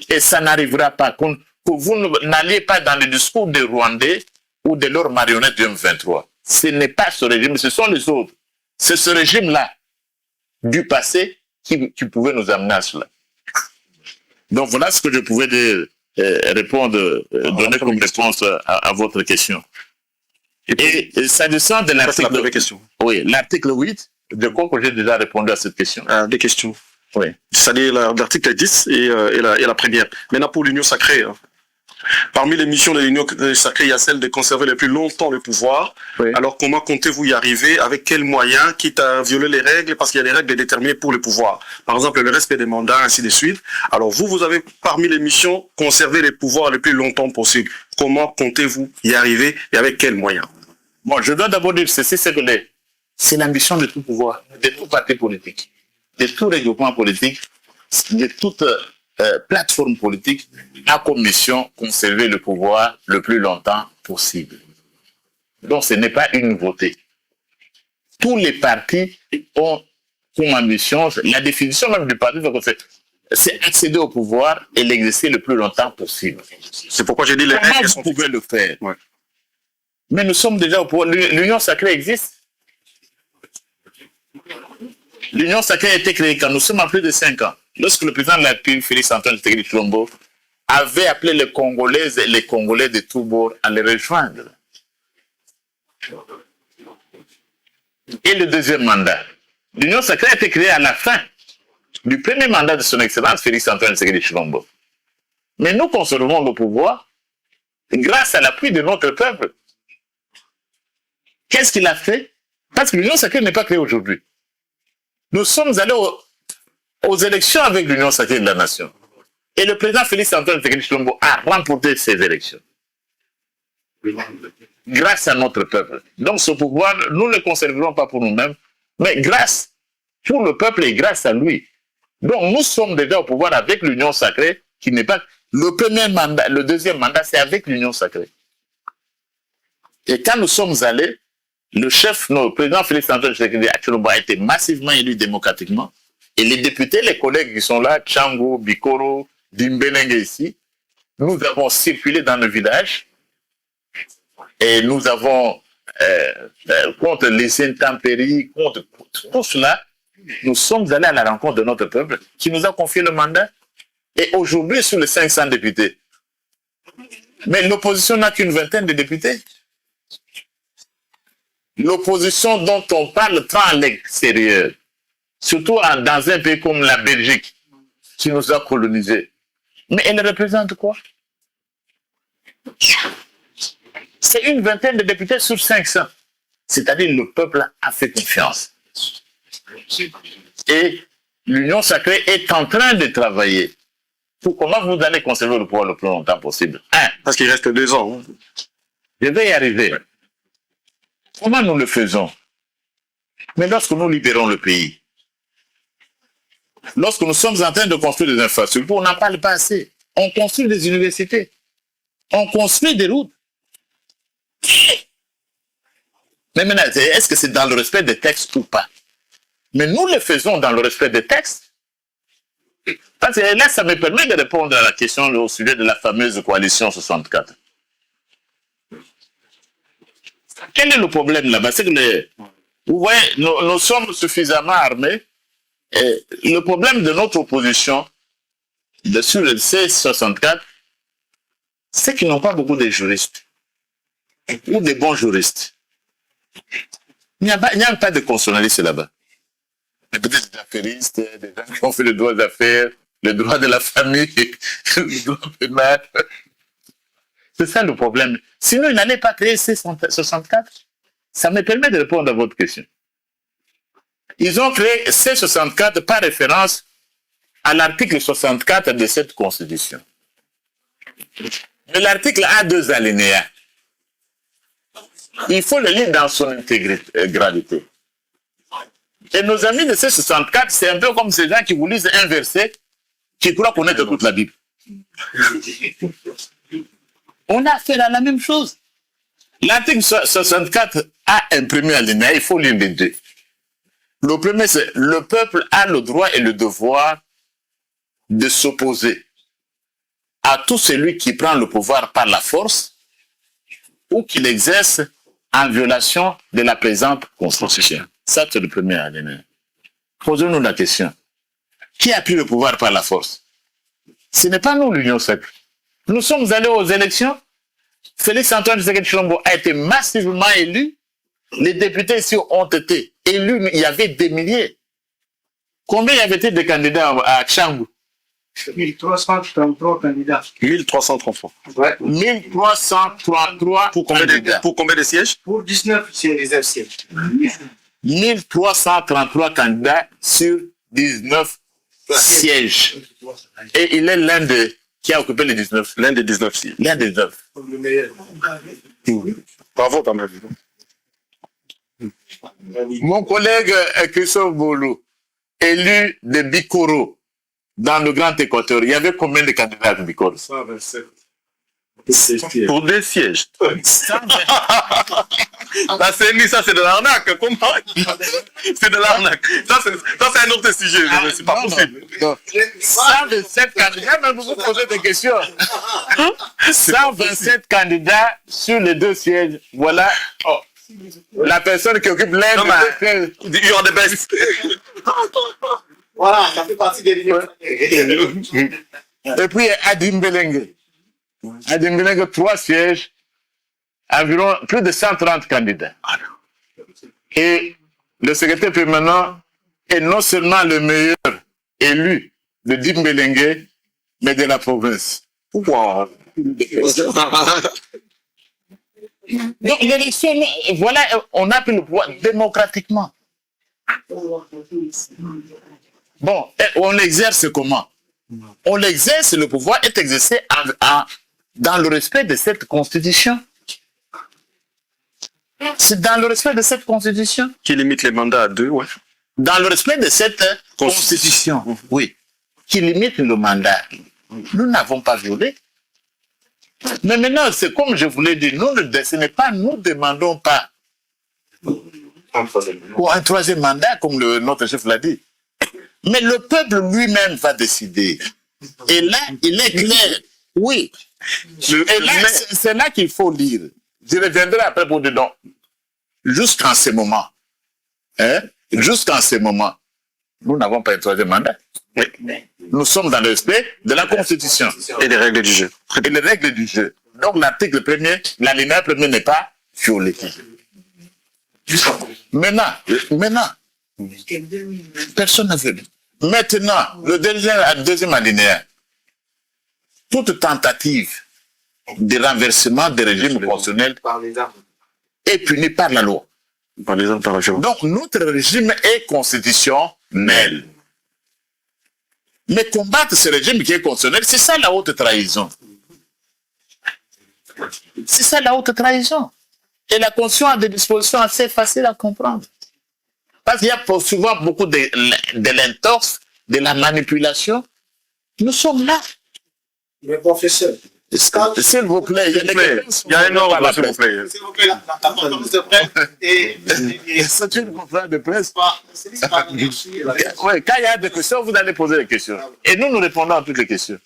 Et ça n'arrivera pas. Que vous n'alliez pas dans le discours des Rwandais ou de leurs marionnettes du M23. Ce n'est pas ce régime, ce sont les autres. C'est ce régime-là du passé qui pouvait nous amener à cela. Donc voilà ce que je pouvais répondre, donner comme réponse à votre question. Et s'agissant de l'article... Oui, l'article 8, de quoi que j'ai déjà répondu à cette question. Des questions. Oui. C'est-à-dire l'article 10 et la première. Maintenant, pour l'Union sacrée, parmi les missions de l'Union sacrée, il y a celle de conserver le plus longtemps le pouvoir. Oui. Alors, comment comptez-vous y arriver? Avec quels moyens? Quitte à violer les règles, parce qu'il y a des règles déterminées pour le pouvoir. Par exemple, le respect des mandats, ainsi de suite. Alors, vous avez, parmi les missions, conserver les pouvoirs le plus longtemps possible. Comment comptez-vous y arriver et avec quels moyens? Bon, je dois d'abord dire ceci, c'est l'ambition de tout pouvoir, de tout parti politique, de tout regroupement politique, de toute plateforme politique, a comme mission conserver le pouvoir le plus longtemps possible. Donc ce n'est pas une nouveauté. Tous les partis ont comme ambition, la définition même du parti, c'est accéder au pouvoir et l'exercer le plus longtemps possible. C'est pourquoi j'ai dit les Comment règles vous pouvez le faire? Ouais. Mais nous sommes déjà au pouvoir. L'Union sacrée existe. L'Union sacrée a été créée quand nous sommes à plus de 5 ans. Lorsque le président de la République, Félix-Antoine Tshisekedi Tshilombo, avait appelé les Congolaises et les Congolais de tous bords à les rejoindre. Et le deuxième mandat. L'Union sacrée a été créée à la fin du premier mandat de son Excellence, Félix-Antoine Tshisekedi Tshilombo. Mais nous conservons le pouvoir grâce à l'appui de notre peuple. Qu'est-ce qu'il a fait? Parce que l'Union sacrée n'est pas créée aujourd'hui. Nous sommes allés aux élections avec l'Union sacrée de la nation. Et le président Félix-Antoine Tshisekedi Tshilombo a remporté ces élections. Grâce à notre peuple. Donc ce pouvoir, nous ne le conserverons pas pour nous-mêmes, mais grâce pour le peuple et grâce à lui. Donc nous sommes déjà au pouvoir avec l'Union sacrée, qui n'est pas... Le premier mandat, le deuxième mandat, c'est avec l'Union sacrée. Et quand nous sommes allés, le président Félix-Antoine Tshisekedi Tshilombo a été massivement élu démocratiquement. Et les députés, les collègues qui sont là, Tchango, Bikoro, Dimbenenge ici, nous avons circulé dans le village et nous avons, contre les intempéries, contre tout cela, nous sommes allés à la rencontre de notre peuple qui nous a confié le mandat. Et aujourd'hui, sur les 500 députés, mais l'opposition n'a qu'une vingtaine de députés. L'opposition dont on parle tant à l'extérieur, surtout dans un pays comme la Belgique, qui nous a colonisés. Mais elle représente quoi? C'est une vingtaine de députés sur 500. C'est-à-dire le peuple a fait confiance. Et l'Union sacrée est en train de travailler Comment vous allez conserver le pouvoir le plus longtemps possible? Parce qu'il reste 2 ans. Je vais y arriver. Comment nous le faisons? Mais lorsque nous libérons le pays, lorsque nous sommes en train de construire des infrastructures, on n'en parle pas assez. On construit des universités. On construit des routes. Mais maintenant, est-ce que c'est dans le respect des textes ou pas? Mais nous le faisons dans le respect des textes. Parce que là, ça me permet de répondre à la question au sujet de la fameuse coalition 64. Quel est le problème là-bas? C'est que vous voyez, nous sommes suffisamment armés. Et le problème de notre opposition sur le C64, c'est qu'ils n'ont pas beaucoup de juristes ou de bons juristes. Il n'y a pas de constitutionnalistes là-bas. Mais peut-être des affairistes, des gens qui ont fait le droit d'affaires, le droit de la famille, le droit pénal. C'est ça le problème. Sinon, il n'allait pas créer C64. Ça me permet de répondre à votre question. Ils ont créé C64 par référence à l'article 64 de cette Constitution. Mais l'article a 2 alinéas. Il faut le lire dans son intégralité. Et nos amis de C64, c'est un peu comme ces gens qui vous lisent un verset, qui croient connaître toute la Bible. On a affaire à la même chose. L'article 64 a un premier alinéa, il faut lire les 2. Le premier, c'est le peuple a le droit et le devoir de s'opposer à tout celui qui prend le pouvoir par la force ou qui l'exerce en violation de la présente Constitution. Ça, c'est le premier alinéa. Posons-nous la question. Qui a pris le pouvoir par la force? Ce n'est pas nous, l'Union sacrée. Nous sommes allés aux élections. Félix Antoine Tshisekedi Tshilombo a été massivement élu. Les députés ici ont été élus. Il y avait des milliers. Combien y avait-il de candidats à Tchangu? 1333 candidats. 1333. Ouais. 1333 candidats. Pour combien de sièges? Pour 19 sièges. 1333 candidats sur 19 sièges. Et il est l'un de qui a occupé les 19. L'un des 19 sièges. L'un des 9. Le meilleur. Bravo, quand même. Mon collègue Christophe Boulou, élu de Bikoro, dans le Grand Équateur, il y avait combien de candidats à Bikoro? 127. Pour 2 sièges. 120. La CENI, ça c'est de l'arnaque. Comment? C'est de l'arnaque. Ça c'est un autre sujet. C'est pas possible. Non. 127 candidats, mais vous vous posez des questions. 127 candidats sur les 2 sièges. Voilà. Oh. La personne qui occupe l'un des 2 sièges. You're the best. Voilà, ça fait partie des lignes. Et puis Adim Belenge. Adim Belenge, 3 sièges, environ plus de 130 candidats. Et le secrétaire permanent est non seulement le meilleur élu de Dimbelenge, mais de la province. Wow. Donc l'élection, voilà, on a pris le pouvoir démocratiquement. Bon, on l'exerce comment? On l'exerce, le pouvoir est exercé dans le respect de cette constitution. C'est dans le respect de cette constitution. Qui limite les mandats à 2, ouais. Dans le respect de cette constitution, oui, qui limite le mandat. Nous n'avons pas violé. Mais maintenant, c'est comme je vous l'ai dit, ce n'est pas nous demandons pas pour un 3e mandat, comme notre chef l'a dit. Mais le peuple lui-même va décider. Et là, il est clair. Oui. Et là, c'est là qu'il faut lire. Je reviendrai après pour dire non. Jusqu'en ce moment, jusqu'en ce moment, nous n'avons pas un 3e mandat. Nous sommes dans le respect de la Constitution. Et des règles du jeu. Et les règles du jeu. Donc l'article 1er, l'alinéa 1er n'est pas violé. Maintenant, personne n'a vu. Maintenant, le deuxième alinéa. Toute tentative de renversement des régimes constitutionnels est punie par la loi. Par les armes, par la violence. Donc notre régime est constitutionnel. Mais combattre ce régime qui est constitutionnel, c'est ça la haute trahison. C'est ça la haute trahison. Et la Constitution a des dispositions assez faciles à comprendre. Parce qu'il y a souvent beaucoup de l'entorse, de la manipulation. Nous sommes là. Mais professeur, S'il vous plaît, Il y a un ordre, s'il vous plaît. S'il vous plaît, la conférence de presse et c'est une conférence de presse. c'est pas Oui, quand il y a des questions, vous allez poser des questions. Et nous répondons à toutes les questions.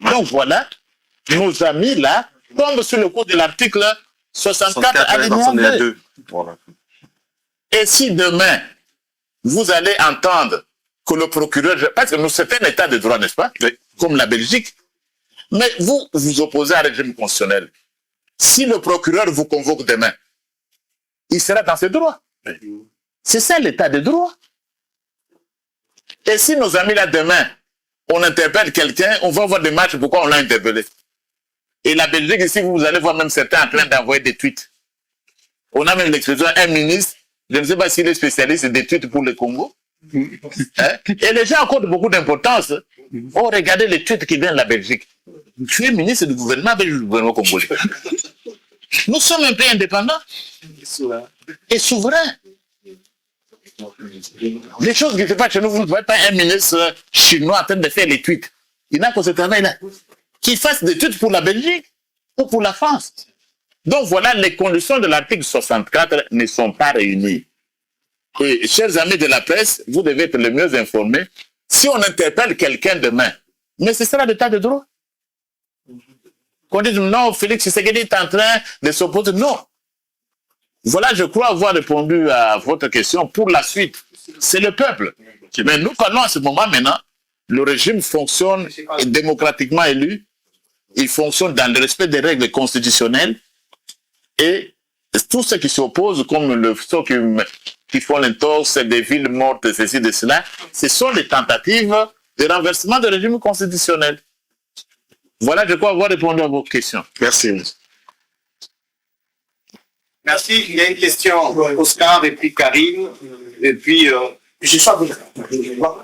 Donc voilà, nos amis là tombent sur le coup de l'article 64 alinéa 2. Voilà. Et si demain, vous allez entendre que le procureur, parce que nous, c'est un état de droit, n'est-ce pas? Comme la Belgique. Mais vous vous opposez à un régime constitutionnel. Si le procureur vous convoque demain, il sera dans ses droits. C'est ça l'état de droit. Et si nos amis là demain, on interpelle quelqu'un, on va voir des matchs, pourquoi on l'a interpellé. Et la Belgique ici, vous allez voir même certains en train d'envoyer des tweets. On a même l'expression, un ministre, je ne sais pas s'il est spécialiste des tweets pour le Congo. Hein? Et les gens accordent beaucoup d'importance. Oh, regardez les tweets qui viennent de la Belgique. Tu es ministre du gouvernement avec le gouvernement congolais. Nous sommes un pays indépendant et souverain. Les choses qui se passent chez nous, vous ne voyez pas un ministre chinois en train de faire les tweets. Il n'a pas ce travail-là. Qu'il fasse des tweets pour la Belgique ou pour la France. Donc voilà, les conditions de l'article 64 ne sont pas réunies. Et chers amis de la presse, vous devez être les mieux informés. Si on interpelle quelqu'un demain, mais ce sera l'état de droit. Qu'on dise non, Félix Tshisekedi est en train de s'opposer. Non. Voilà, je crois avoir répondu à votre question. Pour la suite, c'est le peuple. Mais nous parlons à ce moment maintenant, le régime fonctionne démocratiquement élu, il fonctionne dans le respect des règles constitutionnelles et tous ceux qui s'opposent, comme ceux qui font l'entorse des villes mortes, ceci, de cela, ce sont les tentatives de renversement du régime constitutionnel. Voilà, je crois avoir répondu à vos questions. Merci. Merci. Il y a une question, Oscar, et puis Karine, et puis... je sais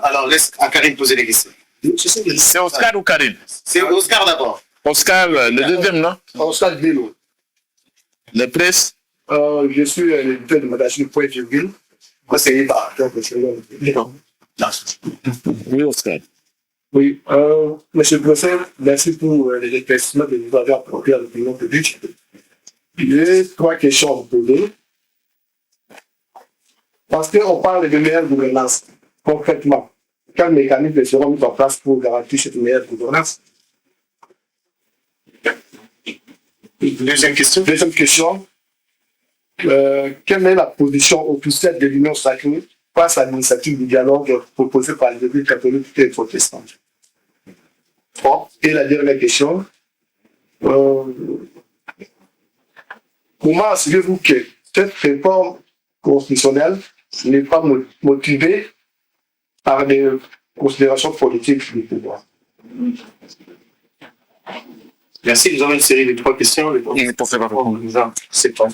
alors, laisse à Karine poser les questions. C'est Oscar ou Karine? C'est Oscar d'abord. Oscar, le deuxième, non? Oscar Bello. Le presse? Je suis l'éditeur de magazine Point Virgule, conseillé par Oui, Oscar. Oui, monsieur le professeur, merci pour les éclaircissements que vous avez apportés à l'opinion publique. J'ai 3 questions à vous poser. Parce qu'on parle de meilleure gouvernance. Concrètement, quels mécanismes seront mis en place pour garantir cette meilleure gouvernance? Deuxième question. Deuxième question. Quelle est la position officielle de l'Union sacrée face à l'initiative du dialogue proposée par les Églises catholiques et protestantes? Bon. Et la dernière question. Comment assurez-vous que cette réforme constitutionnelle n'est pas motivée par des considérations politiques du pouvoir? Merci, nous avons une série de 3 questions. C'est pas.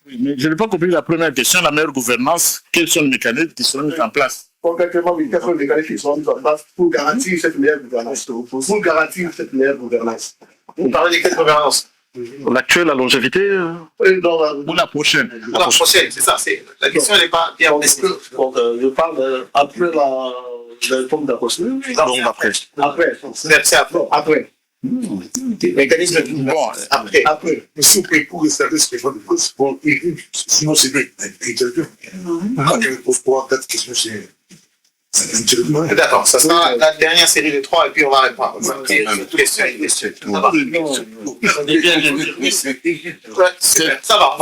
Mais je n'ai pas compris la première question, la meilleure gouvernance. Quels sont les mécanismes qui seront mis en place? Concrètement, quels sont les mécanismes qui seront mis en place pour garantir cette meilleure gouvernance? Pour garantir cette meilleure gouvernance. Vous parlez de quelle gouvernance? L'actuelle, la longévité Ou la prochaine? La prochaine, c'est ça. La question n'est pas bien. Est-ce que je parle après la réforme de la Constitution? Donc après. Après. C'est après. Après. Mécanisme Bon, après. Après. Si vous pouvez pour rester ce qu'il faut de plus, sinon c'est bien. Pour pouvoir peut-être question, c'est D'accord, ça sera la dernière série de 3 et puis on va répondre. Ça va.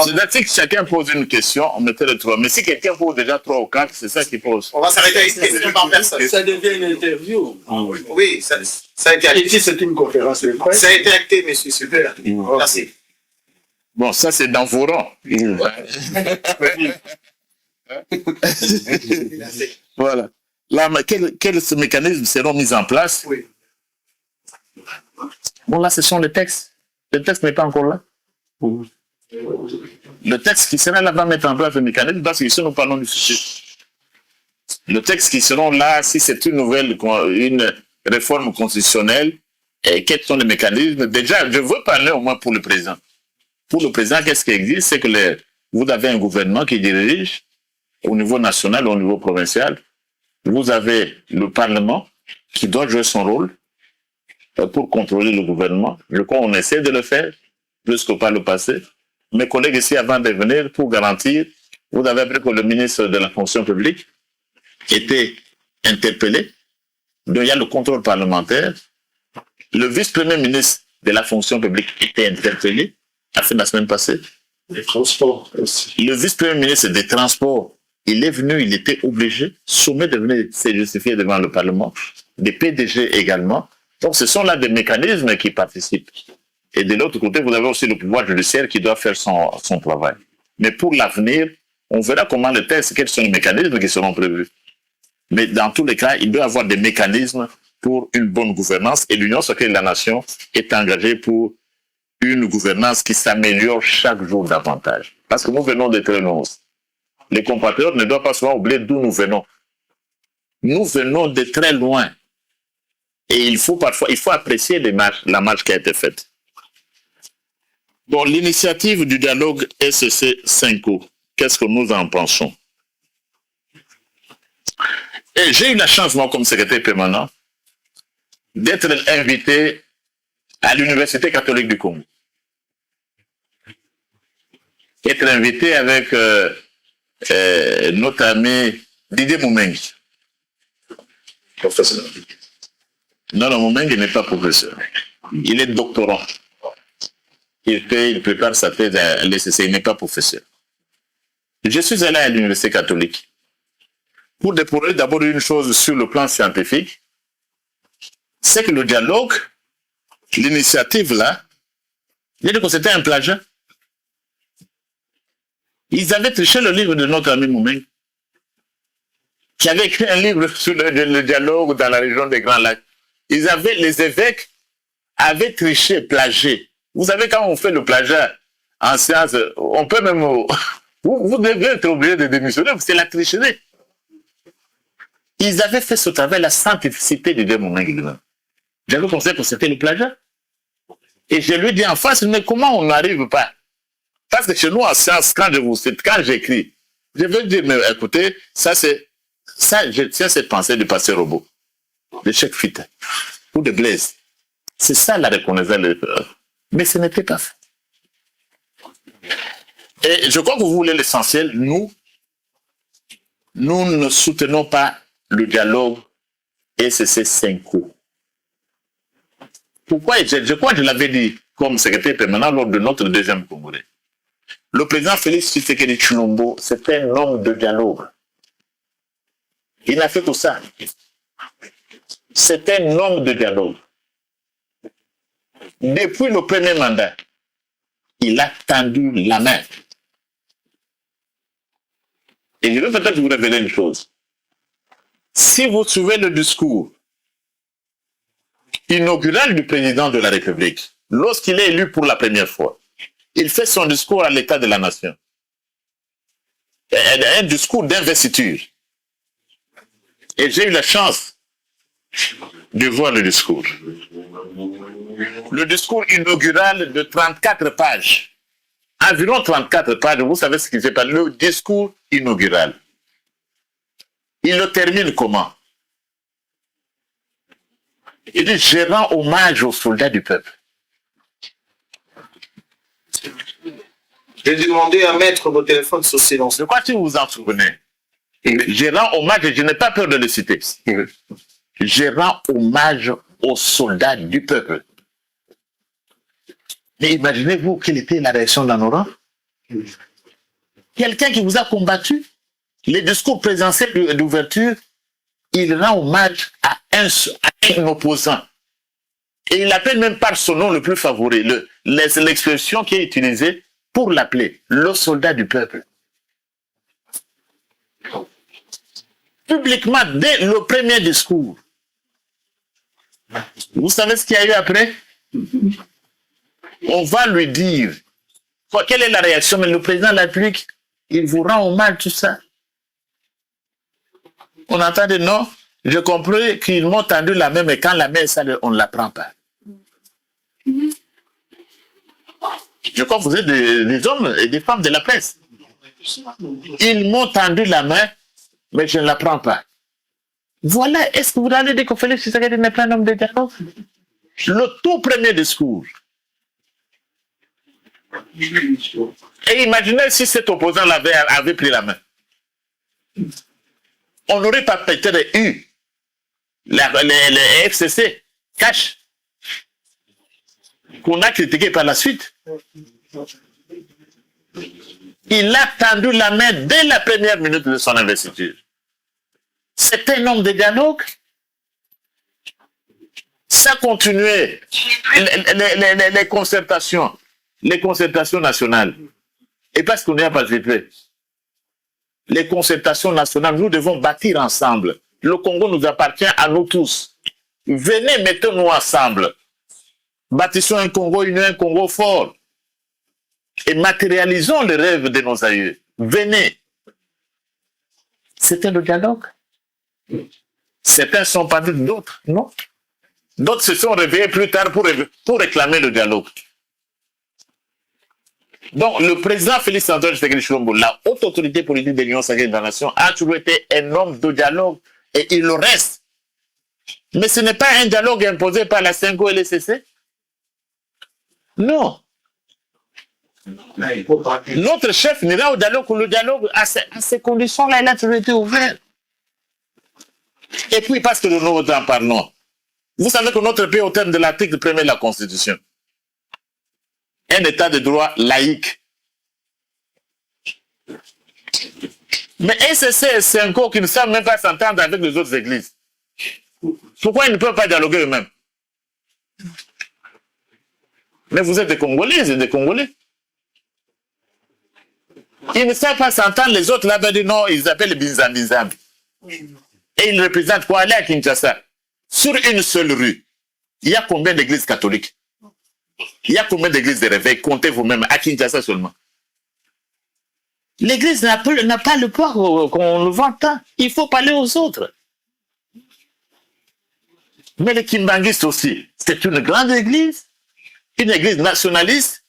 c'est-à-dire que chacun pose une question, on mettait les 3. Mais si quelqu'un pose déjà 3 ou 4, c'est ça qu'il pose. On va s'arrêter à une question par personne. Ça devient une interview. Oui, ça a été acté. Ici, c'est une conférence de presse. Ça a été acté, monsieur. Super. Merci. Bon, ça c'est dans vos rangs. Voilà. Là, quels mécanismes seront mis en place? Oui. Bon, là, ce sont les textes. Le texte n'est pas encore là. Le texte qui sera là va mettre en place le mécanisme parce que ici, nous parlons du sujet. Le texte qui seront là, si c'est une nouvelle, réforme constitutionnelle et quels sont les mécanismes. Déjà, je veux parler au moins pour le président. Pour le président, qu'est-ce qui existe? C'est que vous avez un gouvernement qui dirige au niveau national, au niveau provincial. Vous avez le Parlement qui doit jouer son rôle pour contrôler le gouvernement. Je crois qu'on essaie de le faire, plus que par le passé. Mes collègues ici, avant de venir, pour garantir, vous avez appris que le ministre de la fonction publique était interpellé. Donc, il y a le contrôle parlementaire. Le vice-premier ministre de la fonction publique était interpellé la semaine passée. Les transports aussi. Le vice-premier ministre des Transports, il est venu, il était obligé, soumis de venir se justifier devant le Parlement. Des PDG également. Donc, ce sont là des mécanismes qui participent. Et de l'autre côté, vous avez aussi le pouvoir judiciaire qui doit faire son travail. Mais pour l'avenir, on verra comment le texte, quels sont les mécanismes qui seront prévus. Mais dans tous les cas, il doit y avoir des mécanismes pour une bonne gouvernance et l'Union sacrée de la nation est engagée pour une gouvernance qui s'améliore chaque jour davantage. Parce que nous venons de très loin. Les compatriotes ne doivent pas souvent oublier d'où nous venons. Nous venons de très loin. Et il faut apprécier la marche qui a été faite. Bon, l'initiative du dialogue SCC 5O, qu'est-ce que nous en pensons? Et j'ai eu la chance, moi, comme secrétaire permanent, d'être invité à l'Université catholique du Congo. Être invité avec notre ami Didier Moumengi. Professeur. Non, Moumengi n'est pas professeur. Il est doctorant. Il prépare sa thèse à l'ECC, il n'est pas professeur. Je suis allé à l'Université catholique pour déplorer d'abord une chose sur le plan scientifique, c'est que le dialogue, l'initiative là, il dit que c'était un plagiat. Ils avaient triché le livre de notre ami Moumengi, qui avait écrit un livre sur le dialogue dans la région des Grands Lacs. Les évêques avaient triché, plagié. Vous savez, quand on fait le plagiat en sciences, on peut même... Vous devez être obligé de démissionner, c'est la tricherie. Ils avaient fait ce travail, la scientificité du Moumengi. J'avais pensé que c'était le plagiat. Et je lui ai dit en face, mais comment on n'arrive pas? Parce que chez nous, en sciences, quand j'écris, je veux dire, mais écoutez, je tiens cette pensée du passé robot, de Cheikh Fit, ou de Blaise. C'est ça la reconnaissance. Mais ce n'était pas fait. Et je crois que vous voulez l'essentiel. Nous ne soutenons pas le dialogue SCC 5O. Pourquoi? Je crois que je l'avais dit comme secrétaire permanent lors de notre deuxième congrès. Le président Félix Tshisekedi Tshilombo, c'est un homme de dialogue. Il n'a fait tout ça. C'est un homme de dialogue. Depuis le premier mandat, il a tendu la main. Et je vais peut-être vous révéler une chose. Si vous suivez le discours inaugural du président de la République, lorsqu'il est élu pour la première fois, il fait son discours à l'état de la nation. Un discours d'investiture. Et j'ai eu la chance de voir le discours. Le discours inaugural de 34 pages. Environ 34 pages, vous savez ce qui s'est passé, le discours inaugural. Il le termine comment? Il dit, je rends hommage aux soldats du peuple. J'ai demandé à mettre vos téléphones sur silence. Je crois que vous vous en souvenez. Je rends hommage, et je n'ai pas peur de le citer. Je rends hommage aux soldats du peuple. Mais imaginez-vous quelle était la réaction dans nos rangs. Quelqu'un qui vous a combattu, les discours présidentiels d'ouverture, il rend hommage à un opposant. Et il l'appelle même par son nom le plus favori, l'expression qui est utilisée pour l'appeler, le soldat du peuple. Publiquement, dès le premier discours. Vous savez ce qu'il y a eu après? On va lui dire, quelle est la réaction? Mais le président de la République, il vous rend hommage, tout ça. On entend dire non, J'ai compris qu'ils m'ont tendu la main, mais quand la main est sale, on ne la prend pas. Je crois que vous êtes des hommes et des femmes de la presse. Ils m'ont tendu la main, mais je ne la prends pas. Voilà, est-ce que vous allez dire que Félix Tshisekedi n'est pas un homme de dialogue? Le tout premier discours. Et imaginez si cet opposant avait pris la main. On n'aurait pas peut-être eu les FCC cash qu'on a critiqué par la suite. Il a tendu la main dès la première minute de son investiture. C'est un homme de dialogue. Ça continuait. Les concertations nationales. Et parce qu'on y a participé. Les concertations nationales, nous devons bâtir ensemble. Le Congo nous appartient à nous tous. Venez, mettons-nous ensemble. Bâtissons un Congo uni, un Congo fort. Et matérialisons les rêves de nos aïeux. Venez. C'était le dialogue. Certains sont partis d'autres, non? D'autres se sont réveillés plus tard pour réclamer le dialogue. Donc, le président Félix Antoine Tshisekedi Tshilombo, la haute autorité politique de l'Union sacrée de la Nation, a toujours été un homme de dialogue et il le reste. Mais ce n'est pas un dialogue imposé par la CENCO et le CC. Non. Notre chef n'ira au dialogue que le dialogue, à ces conditions-là, il a toujours été ouvert. Et puis, parce que nous en parlons, vous savez que notre pays, au terme de l'article 1er de la Constitution, un état de droit laïque. Mais SCC et CENCO qui ne savent même pas s'entendre avec les autres églises, pourquoi ils ne peuvent pas dialoguer eux-mêmes? Mais vous êtes des Congolais et des Congolais. Ils ne savent pas s'entendre, les autres là-bas disent non, ils appellent les Binzambinzambi. Et ils représentent quoi? Aller à Kinshasa. Sur une seule rue, il y a combien d'églises catholiques? Il y a combien d'églises de réveil? Comptez vous-même, à Kinshasa seulement. L'église n'a pas le poids qu'on le vend tant. Il faut parler aux autres. Mais les Kimbanguistes aussi, c'est une grande église, une église nationaliste,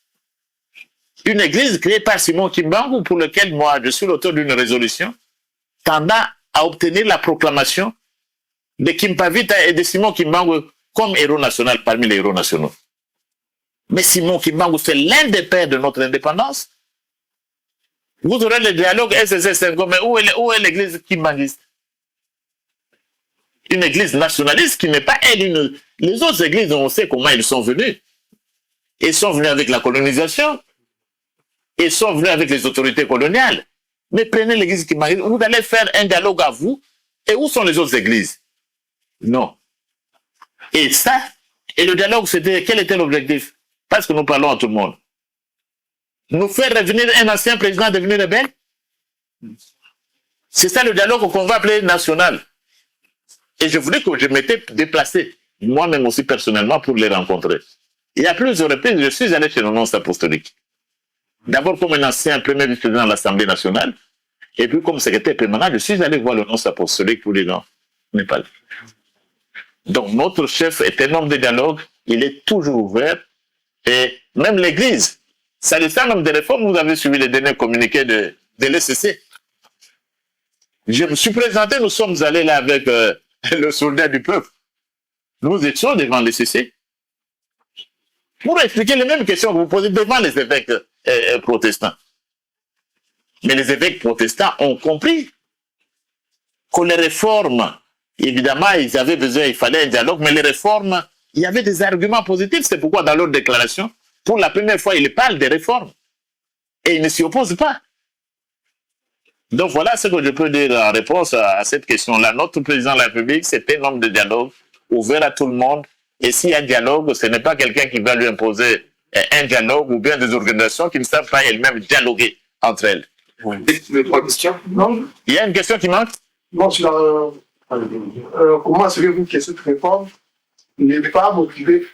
une église créée par Simon Kimbangu, pour laquelle moi je suis l'auteur d'une résolution tendant à obtenir la proclamation de Kimpavita et de Simon Kimbangu comme héros national parmi les héros nationaux. Mais Simon Kimbangu, c'est l'un des pères de notre indépendance. Vous aurez le dialogue SSS-Sengo, mais où est l'église kimbanguiste? Une église nationaliste qui n'est pas elle. Les autres églises, on sait comment ils sont venus. Ils sont venus avec la colonisation. Ils sont venus avec les autorités coloniales. Mais prenez l'église kimbanguiste, vous allez faire un dialogue à vous. Et où sont les autres églises? Non. Et ça, et le dialogue, quel était l'objectif? Parce que nous parlons à tout le monde. Nous faire revenir un ancien président devenir rebelle? C'est ça le dialogue qu'on va appeler national. Et je voulais que je m'étais déplacé, moi-même aussi personnellement, pour les rencontrer. Il y a plusieurs reprises, je suis allé chez le nonce apostolique. D'abord comme un ancien premier vice-président de l'Assemblée nationale, et puis comme secrétaire permanent, je suis allé voir le nonce apostolique pour les gens. N'est pas là. Donc notre chef est un homme de dialogue, il est toujours ouvert, et même l'Église, ça les même des réformes, vous avez suivi les derniers communiqués de l'ECC. Je me suis présenté, nous sommes allés là avec le soldat du peuple. Nous étions devant l'ECC pour expliquer les mêmes questions que vous posez devant les évêques protestants. Mais les évêques protestants ont compris que les réformes, évidemment, ils avaient besoin, il fallait un dialogue, mais les réformes, il y avait des arguments positifs. C'est pourquoi dans leur déclaration, pour la première fois, ils parlent des réformes. Et ils ne s'y opposent pas. Donc voilà ce que je peux dire en réponse à cette question-là. Notre président de la République, c'est un homme de dialogue, ouvert à tout le monde. Et s'il y a un dialogue, ce n'est pas quelqu'un qui va lui imposer un dialogue ou bien des organisations qui ne savent pas elles-mêmes dialoguer entre elles. Oui. Non, Il y a une question qui manque? non, comment savez-vous que cette réforme n'est pas motivée?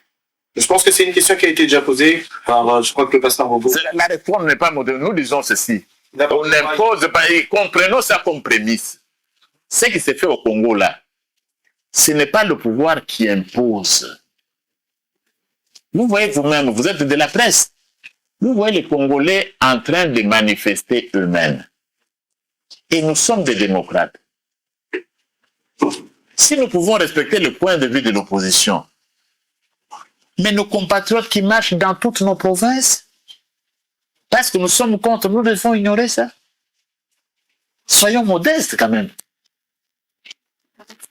Je pense que c'est une question qui a été déjà posée par, je crois que le pasteur Bobo. La réforme n'est pas moderne. Nous disons ceci. On n'impose pas, et comprenons ça comme prémisse. Ce qui s'est fait au Congo là, ce n'est pas le pouvoir qui impose. Vous voyez vous-même, vous êtes de la presse. Vous voyez les Congolais en train de manifester eux-mêmes. Et nous sommes des démocrates. Si nous pouvons respecter le point de vue de l'opposition, mais nos compatriotes qui marchent dans toutes nos provinces, parce que nous sommes contre, nous devons ignorer ça. Soyons modestes quand même.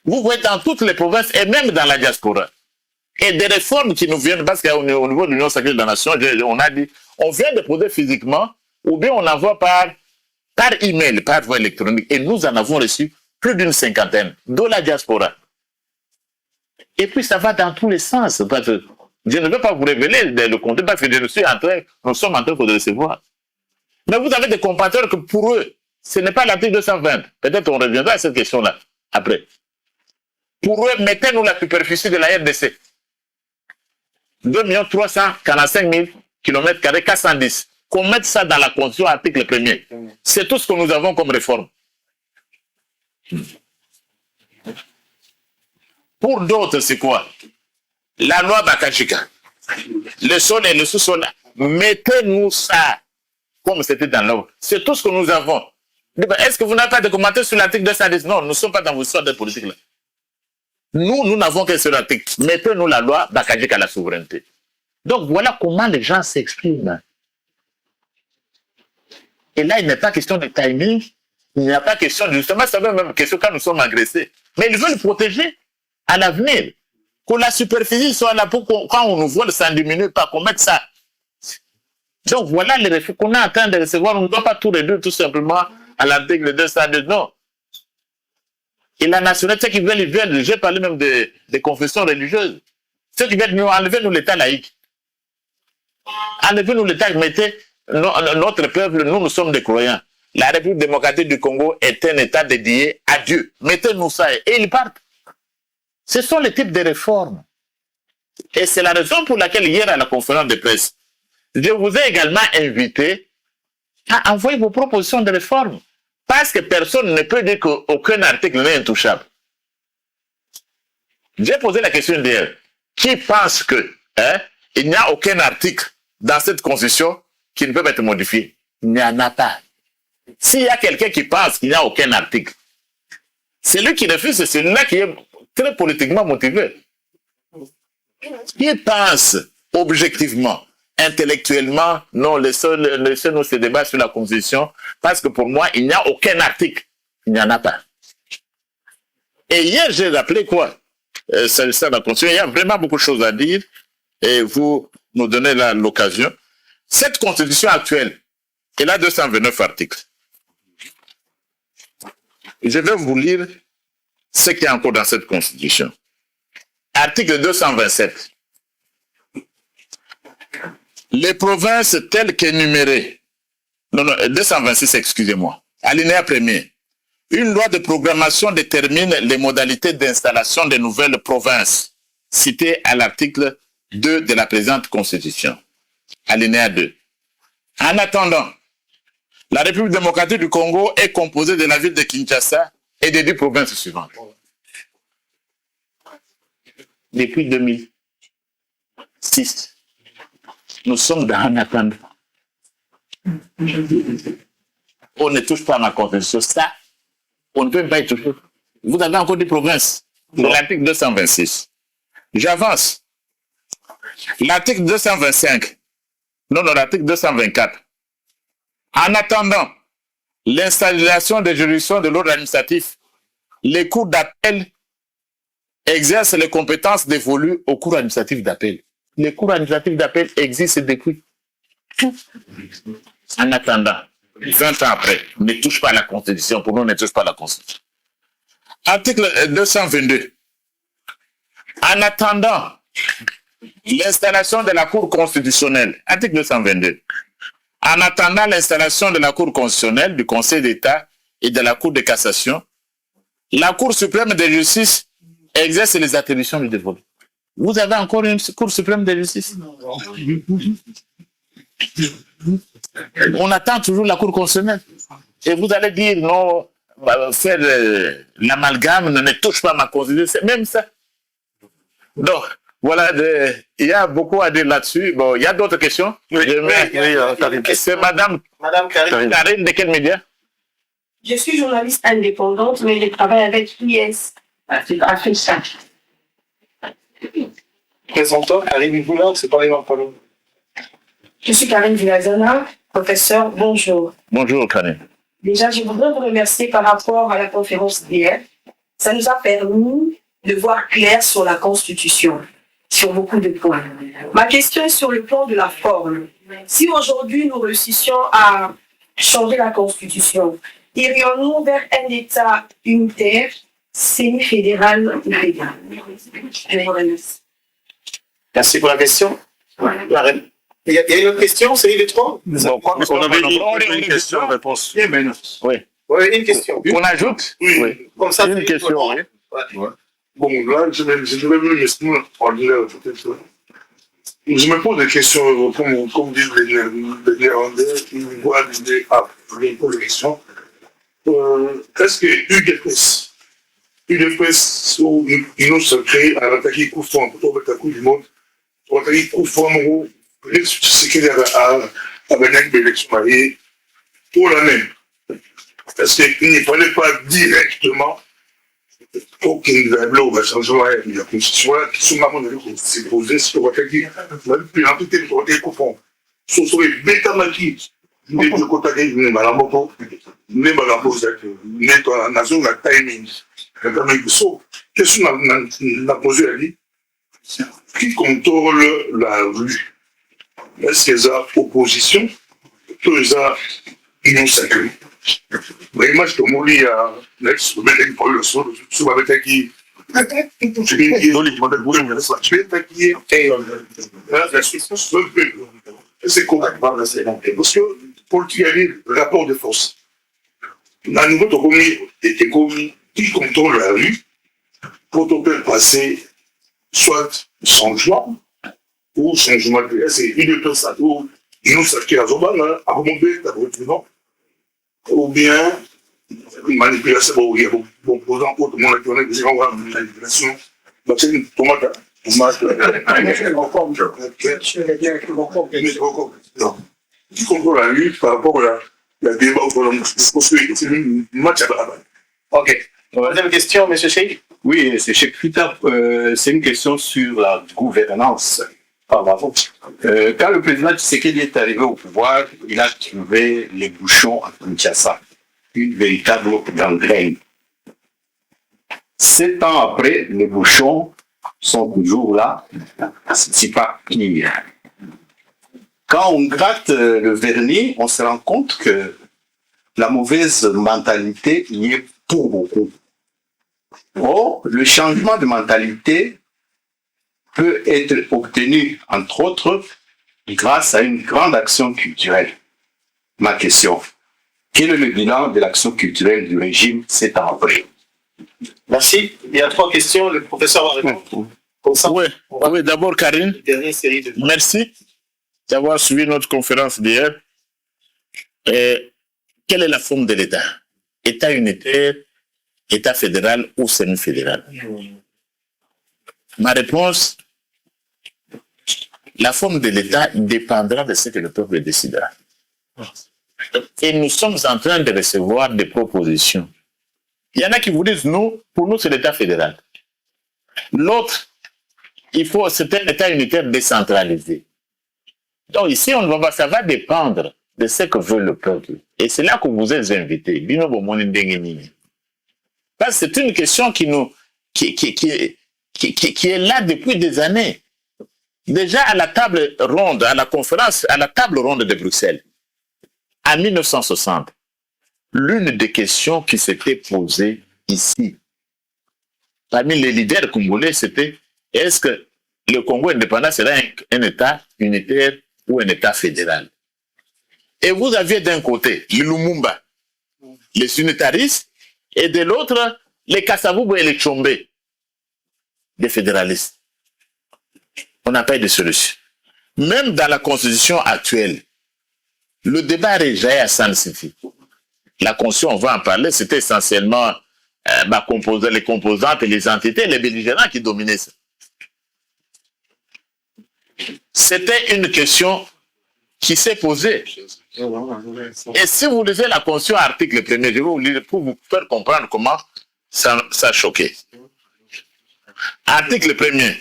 Vous voyez dans toutes les provinces et même dans la diaspora. Et des réformes qui nous viennent, parce qu'au niveau de l'Union sacrée de la nation, on a dit, on vient de poser physiquement, ou bien on envoie par email, par voie électronique, et nous en avons reçu plus d'une 50aine de la diaspora. Et puis ça va dans tous les sens. Parce que je ne veux pas vous révéler le contenu, parce que nous sommes en train de recevoir. Mais vous avez des compatriotes que pour eux, ce n'est pas l'article 220. Peut-être on reviendra à cette question-là après. Pour eux, mettez-nous la superficie de la RDC. 2 345 000 km², 410. Qu'on mette ça dans la Constitution, article 1er. C'est tout ce que nous avons comme réforme. Pour d'autres, c'est quoi? La loi Bakachika. Le sol et le sous-sol. Mettez-nous ça comme c'était dans l'ordre. C'est tout ce que nous avons. Est-ce que vous n'avez pas de commentaires sur l'article 210? Non, nous ne sommes pas dans vos histoires de politique là. Nous n'avons qu'un seul article. Mettez-nous la loi Bakachika à la souveraineté. Donc voilà comment les gens s'expriment. Et là, il n'est pas question de timing. Il n'y a pas question de... Justement, c'est même question quand nous sommes agressés. Mais ils veulent protéger à l'avenir. Que la superficie soit là pour quand on nous voit, ça ne diminue pas, qu'on mette ça. Donc voilà les réfugiés qu'on est en train de recevoir. On ne doit pas tout réduire tout simplement à l'article 202. Non. Et la nationalité, ceux qui veulent, ils viennent. J'ai parlé même des confessions religieuses. Ceux qui veulent nous enlever nous l'État laïque. Enlevez-nous l'État, mettez notre peuple, nous sommes des croyants. La République démocratique du Congo est un État dédié à Dieu. Mettez-nous ça et ils partent. Ce sont les types de réformes. Et c'est la raison pour laquelle hier à la conférence de presse, je vous ai également invité à envoyer vos propositions de réforme. Parce que personne ne peut dire qu'aucun article n'est intouchable. J'ai posé la question d'hier. Qui pense que il n'y a aucun article dans cette constitution qui ne peut pas être modifié? Il n'y en a pas. S'il y a quelqu'un qui pense qu'il n'y a aucun article, celui qui refuse, c'est celui-là qui est très politiquement motivé. Qui pense objectivement, intellectuellement, non, laissez-nous ce débat sur la Constitution, parce que pour moi, il n'y a aucun article. Il n'y en a pas. Et hier, j'ai rappelé quoi? Ça, la Constitution, il y a vraiment beaucoup de choses à dire, et vous nous donnez là l'occasion. Cette Constitution actuelle, elle a 229 articles. Je vais vous lire ce qu'il y a encore dans cette Constitution. Article 227. Les provinces telles qu'énumérées, 226, excusez-moi, alinéa 1er. Une loi de programmation détermine les modalités d'installation des nouvelles provinces, citées à l'article 2 de la présente Constitution. Alinéa 2. En attendant, la République démocratique du Congo est composée de la ville de Kinshasa et des 10 provinces suivantes. Depuis 2006, nous sommes dans un attendant. On ne touche pas à ma constitution. Ça, on ne peut pas y toucher. Vous avez encore des provinces. L'article 226. J'avance. L'article 225. Non, l'article 224. En attendant l'installation des juridictions de l'ordre administratif, les cours d'appel exercent les compétences dévolues aux cours administratifs d'appel. Les cours administratifs d'appel existent depuis. En attendant, 20 ans après, ne touche pas à la Constitution. Pour nous, ne touche pas à la Constitution. Article 222. En attendant l'installation de la Cour constitutionnelle. Article 222. En attendant l'installation de la Cour constitutionnelle, du Conseil d'État et de la Cour de cassation, la Cour suprême de justice exerce les attributions du développement. Vous avez encore une Cour suprême de justice? On attend toujours la Cour constitutionnelle. Et vous allez dire, non, faire l'amalgame ne touche pas ma constitution, c'est même ça. Donc, voilà, il y a beaucoup à dire là-dessus. Bon, il y a d'autres questions? Oui, C'est Madame Karine, de quel média? Je suis journaliste indépendante, mais je travaille avec IS. Afrique 5. Présentant Karine Boulard, c'est pas les mêmes parole. Je suis Karine Vilazana, professeur, bonjour. Bonjour, Karine. Déjà, je voudrais vous remercier par rapport à la conférence d'hier. Ça nous a permis de voir clair sur la Constitution, sur beaucoup de points. Ma question est sur le plan de la forme. Si aujourd'hui nous réussissions à changer la Constitution, irions-nous vers un État unitaire, semi-fédéral ou fédéral? Je vous remercie. Merci pour la question. Il y a une autre question, c'est les trois? On avait une question, réponse. Oui. Oui, une question. On ajoute? Oui. Comme ça, Une question, oui. Ouais. Bon, là, je vais me laisser ordinaire, peut-être. Je me pose des questions, comme disent les Néerlandais, ils voient des questions. Est-ce que UDPS ou une autre secret à l'attaquer coup franc, pour le coup du monde, pour attaquer coup franc, ce qu'il y a à l'élection mariée, pour la même. Est-ce qu'il ne fallait pas directement aucun blog va changer la constitution là qui sont maman s'est posé sur le attaquer puis en tout cas pour attaquer coup franc. Ce serait bêta maquis. Ne peut contacter ne malamoto ne malamoto ne dans la nation la timing. So, question n'a posé à lui. Qui contrôle la rue? Est-ce qu'il y a opposition? Est-ce qu'il y a union sacrée? Mais moi, je te dis à l'ex, je vais te dire le son, je vais te dire c'est comment? Parce que pour qu'il y ait le rapport de force, la nouvelle était commis qui contrôle la rue pour te faire passer soit changement ou changement de c'est une personne ou une autre qui a besoin à remonter la voiture ou bien manipulation bon il y a bon posant pour tout le monde qui connaît des gens manipulation donc c'est une tomate qui contrôle la rue par rapport à la débat autonomie parce que c'est une match à la balle. Ok. Deuxième question, M. Cheikh. Oui, c'est Cheikh Fita. C'est une question sur la gouvernance. Quand le président Tshisekedi est arrivé au pouvoir, il a trouvé les bouchons à Kinshasa, une véritable gangrène. 7 ans après, les bouchons sont toujours là, c'est pas pire. Quand on gratte le vernis, on se rend compte que la mauvaise mentalité y est pour beaucoup. Or, le changement de mentalité peut être obtenu, entre autres, grâce à une grande action culturelle. Ma question, quel est le bilan de l'action culturelle du régime 7 ans après? Merci. Il y a 3 questions, le professeur va répondre. Comme ça, Oui, d'abord, Karine, dernière série de... merci d'avoir suivi notre conférence d'hier. Quelle est la forme de l'État? État unitaire, État fédéral ou semi-fédéral? Ma réponse, la forme de l'État dépendra de ce que le peuple décidera. Et nous sommes en train de recevoir des propositions. Il y en a qui vous disent, nous, pour nous, c'est l'État fédéral. L'autre, c'est un État unitaire décentralisé. Donc ici, ça va dépendre de ce que veut le peuple. Et c'est là que vous êtes invités. Parce que c'est une question qui est là depuis des années. Déjà à la table ronde, à la conférence, à la table ronde de Bruxelles, en 1960, l'une des questions qui s'était posée ici, parmi les leaders congolais, c'était est-ce que le Congo indépendant sera un État unitaire ou un État fédéral? Et vous aviez d'un côté les Lumumba, les unitaristes, et de l'autre, les Kasavubu et les Tchombe, les fédéralistes. On n'a pas eu de solution. Même dans la constitution actuelle, le débat est à San City. La Constitution, on va en parler, c'était essentiellement les composantes et les entités, les belligérants qui dominaient ça. C'était une question qui s'est posée. Et si vous lisez la Constitution, article 1er, je vais vous lire pour vous faire comprendre comment ça a choqué. Article 1er.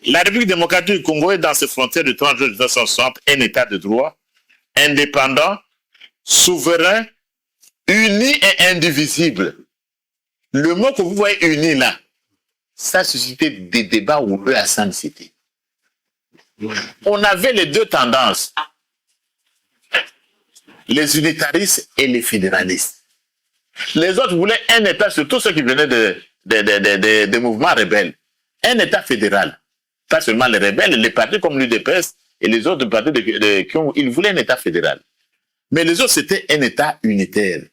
La République démocratique du Congo est dans ses frontières du 30 juin 1960 un État de droit, indépendant, souverain, uni et indivisible. Le mot que vous voyez uni là, ça a suscité des débats houleux à San City. On avait les deux tendances, les unitaristes et les fédéralistes. Les autres voulaient un État, surtout ceux qui venaient des mouvements rebelles, un État fédéral. Pas seulement les rebelles, les partis comme l'UDPS et les autres partis ils voulaient un État fédéral. Mais les autres, c'était un État unitaire.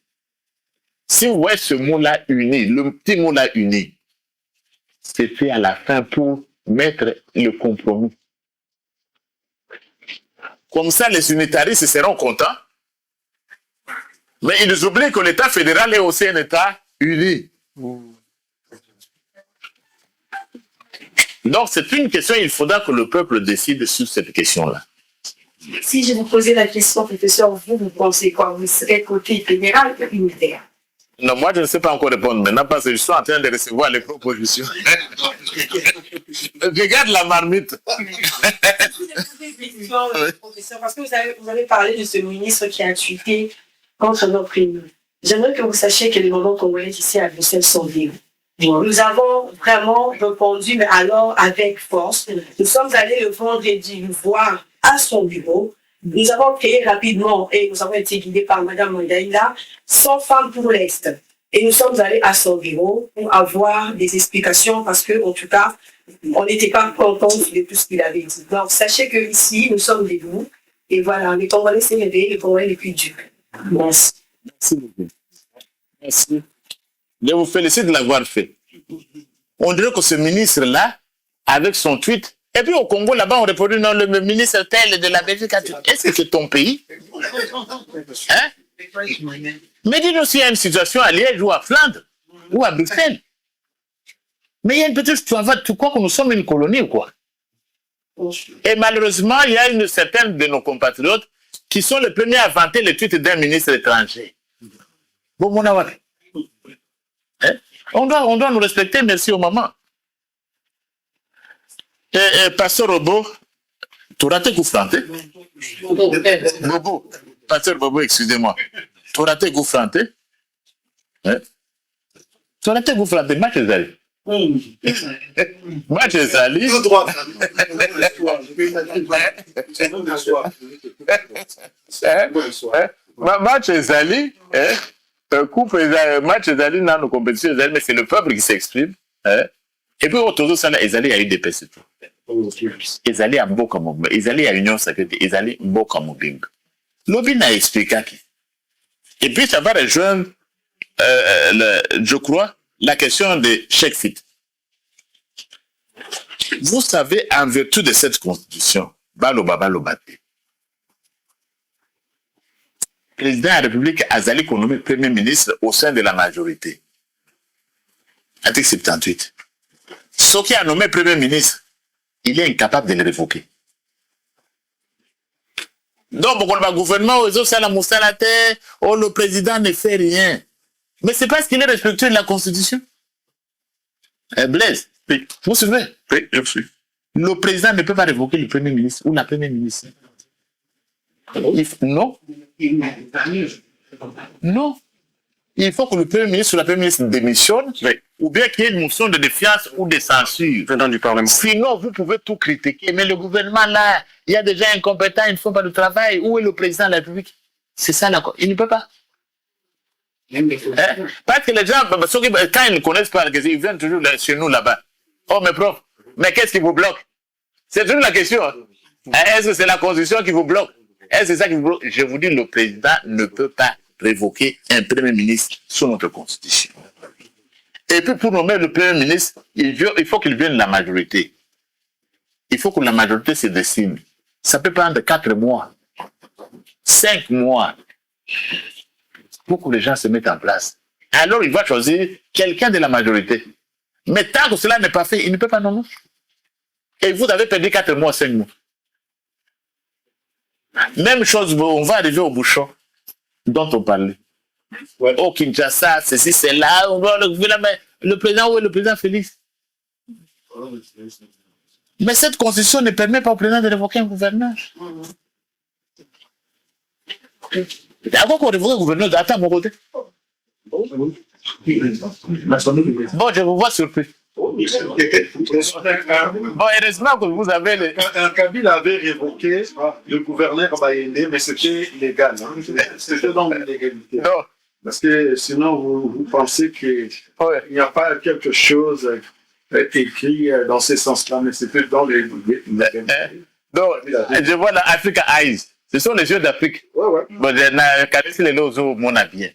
Si vous voyez ce mot-là uni, le petit mot-là uni, c'est fait à la fin pour mettre le compromis. Comme ça, les unitaristes seront contents. Mais ils oublient que l'État fédéral est aussi un État uni. Donc, c'est une question, il faudra que le peuple décide sur cette question-là. Si je vous posais la question, professeur, vous pensez quoi? Vous serez côté fédéral ou unitaire? Non, moi, je ne sais pas encore répondre maintenant parce que je suis en train de recevoir les propositions. Regarde la marmite. Professeur, parce que vous avez parlé de ce ministre qui a tweeté contre nos primes. J'aimerais que vous sachiez que les moments congolais ici à Bruxelles sont libres. Nous avons vraiment répondu, mais alors avec force. Nous sommes allés le vendredi voir à son bureau. Nous avons créé rapidement, et nous avons été guidés par Mme Mondaïla, 100 femmes pour l'Est. Et nous sommes allés à son bureau pour avoir des explications parce que, en tout cas, on n'était pas contents de tout ce qu'il avait dit. Donc, sachez qu'ici, nous sommes debout. Et voilà, les Congolais s'est réveillé, les Congolais les plus durs. Merci. Merci beaucoup. Merci. Je vous félicite de l'avoir fait. On dirait que ce ministre-là, avec son tweet, et puis au Congo, là-bas, on répondait, non, le ministre tel de la Belgique, est-ce que c'est ton pays? Hein? Mais dis-nous s'il y a une situation à Liège ou à Flandre ou à Bruxelles. Mais il y a une petite, tu crois que nous sommes une colonie ou quoi? Et malheureusement, il y a une certaine de nos compatriotes qui sont les premiers à vanter le tweet d'un ministre étranger. Bon, mon avis. Hein? On doit nous respecter, merci au maman. Pasteur Bobo, tu raté Goufrante? Bobo, Pasteur Bobo, excusez-moi. Tu raté Goufrante? Hein? Tu raté Goufrante, match Zali. Match Zali. Tout droit. Match Zali, match Zali dans nos compétitions, mais c'est le peuple qui s'exprime. Et puis, autour ça, Ezali a eu des PC. Ezali a Mboka Mobimba. Ezali a Union Sacrée. Ezali Mboka Mobimba. L'Obi n'a expliqué. Et puis, ça va rejoindre, je crois, la question de Cheikh Fit. Vous savez, en vertu de cette constitution, Baloba, le président de la République a Zali qu'on nomme premier ministre au sein de la majorité. Article 78. Ce qui a nommé premier ministre, il est incapable de le révoquer. Donc, le gouvernement, le président ne fait rien. Mais c'est parce qu'il est respectueux de la Constitution. Blaise, vous suivez? Oui, je suis. Le président ne peut pas révoquer le premier ministre ou la première ministre. Non. Non. Il faut que le premier ministre ou la première ministre démissionne, oui, ou bien qu'il y ait une motion de défiance ou de censure venant du Parlement. Sinon, vous pouvez tout critiquer. Mais le gouvernement, là, il y a déjà incompétents, ils ne font pas de travail. Où est le président de la République? C'est ça, là. Il ne peut pas. Hein? Parce que les gens, quand ils ne connaissent pas, ils viennent toujours chez nous là-bas. Oh, mes profs, mais qu'est-ce qui vous bloque? C'est toujours la question. Est-ce que c'est la Constitution qui vous bloque? Est-ce que c'est ça qui vous bloque? Je vous dis, le président ne peut pas révoquer un premier ministre sous notre Constitution. Et puis, pour nommer le premier ministre, il faut qu'il vienne de la majorité. Il faut que la majorité se décide. Ça peut prendre 4 mois, 5 mois. pour que les gens se mettent en place. Alors, il va choisir quelqu'un de la majorité. Mais tant que cela n'est pas fait, il ne peut pas nommer. Et vous avez perdu 4 mois, 5 mois. Même chose, on va arriver au bouchon dont on parlait. Ouais. Au Kinshasa, ceci, c'est là. Le président, où est le président Félix? Mais cette constitution ne permet pas au président de révoquer un gouverneur. Avant qu'on révoque un gouverneur, attends mon côté. Bon, je vous vois surpris. Bon, heureusement que vous avez les... Un Kabila avait révoqué le gouverneur Bayende, mais c'était illégal. Hein. C'était dans l'illégalité. Non. Parce que sinon, vous pensez qu'il n'y a pas quelque chose écrit dans ce sens-là, mais c'était dans les... Donc, je vois la Africa Eyes. Ce sont les yeux d'Afrique. Ouais, ouais. Bon, je n'ai qu'à laisser les lots mon avis.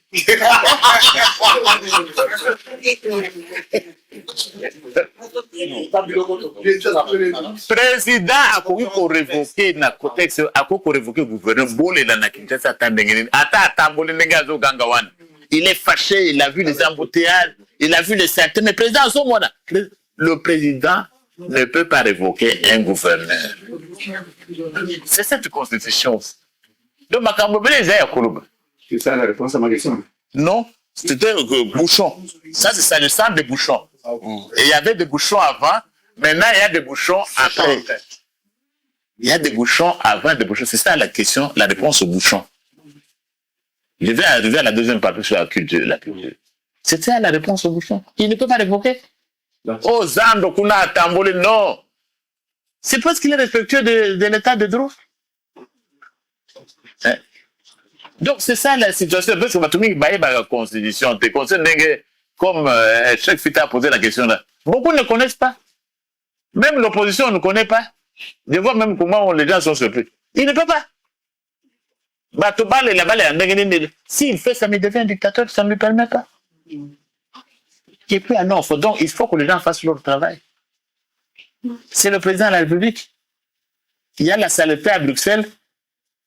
Président a koki ko révoquer na contexte a koki révoquer gouverneur Bolé na Kinshasa tandengeni ata Bolé nengazo gangawan. Il est fâché, il a vu les embouteillages, il a vu les certains. Mais président à ce moment-là, le président ne peut pas révoquer un gouverneur. C'est cette constitution. Donc C'est ça la réponse à ma question. Non, c'était bouchon. Ça, c'est ça, le sang des bouchons. Et il y avait des bouchons avant, maintenant il y a des bouchons après. Il y a des bouchons avant, des bouchons. C'est ça la question, la réponse aux bouchons. Je vais arriver à la deuxième partie sur la culture. C'est ça la réponse aux bouchons. Il ne peut pas révoquer. Oh, Zando, Kuna, Tambole, non. C'est parce qu'il est respectueux de l'état de droit. Hein? Donc, c'est ça la situation. Parce que Matoumi, la constitution, comme Cheikh Fita a posé la question là. Beaucoup ne connaissent pas. Même l'opposition ne connaît pas. Je vois même comment les gens sont surpris. Il ne peut pas. S'il fait ça, il devient un dictateur, ça ne lui permet pas. Et puis, non, donc il faut que les gens fassent leur travail. C'est le président de la République. Il y a la saleté à Bruxelles,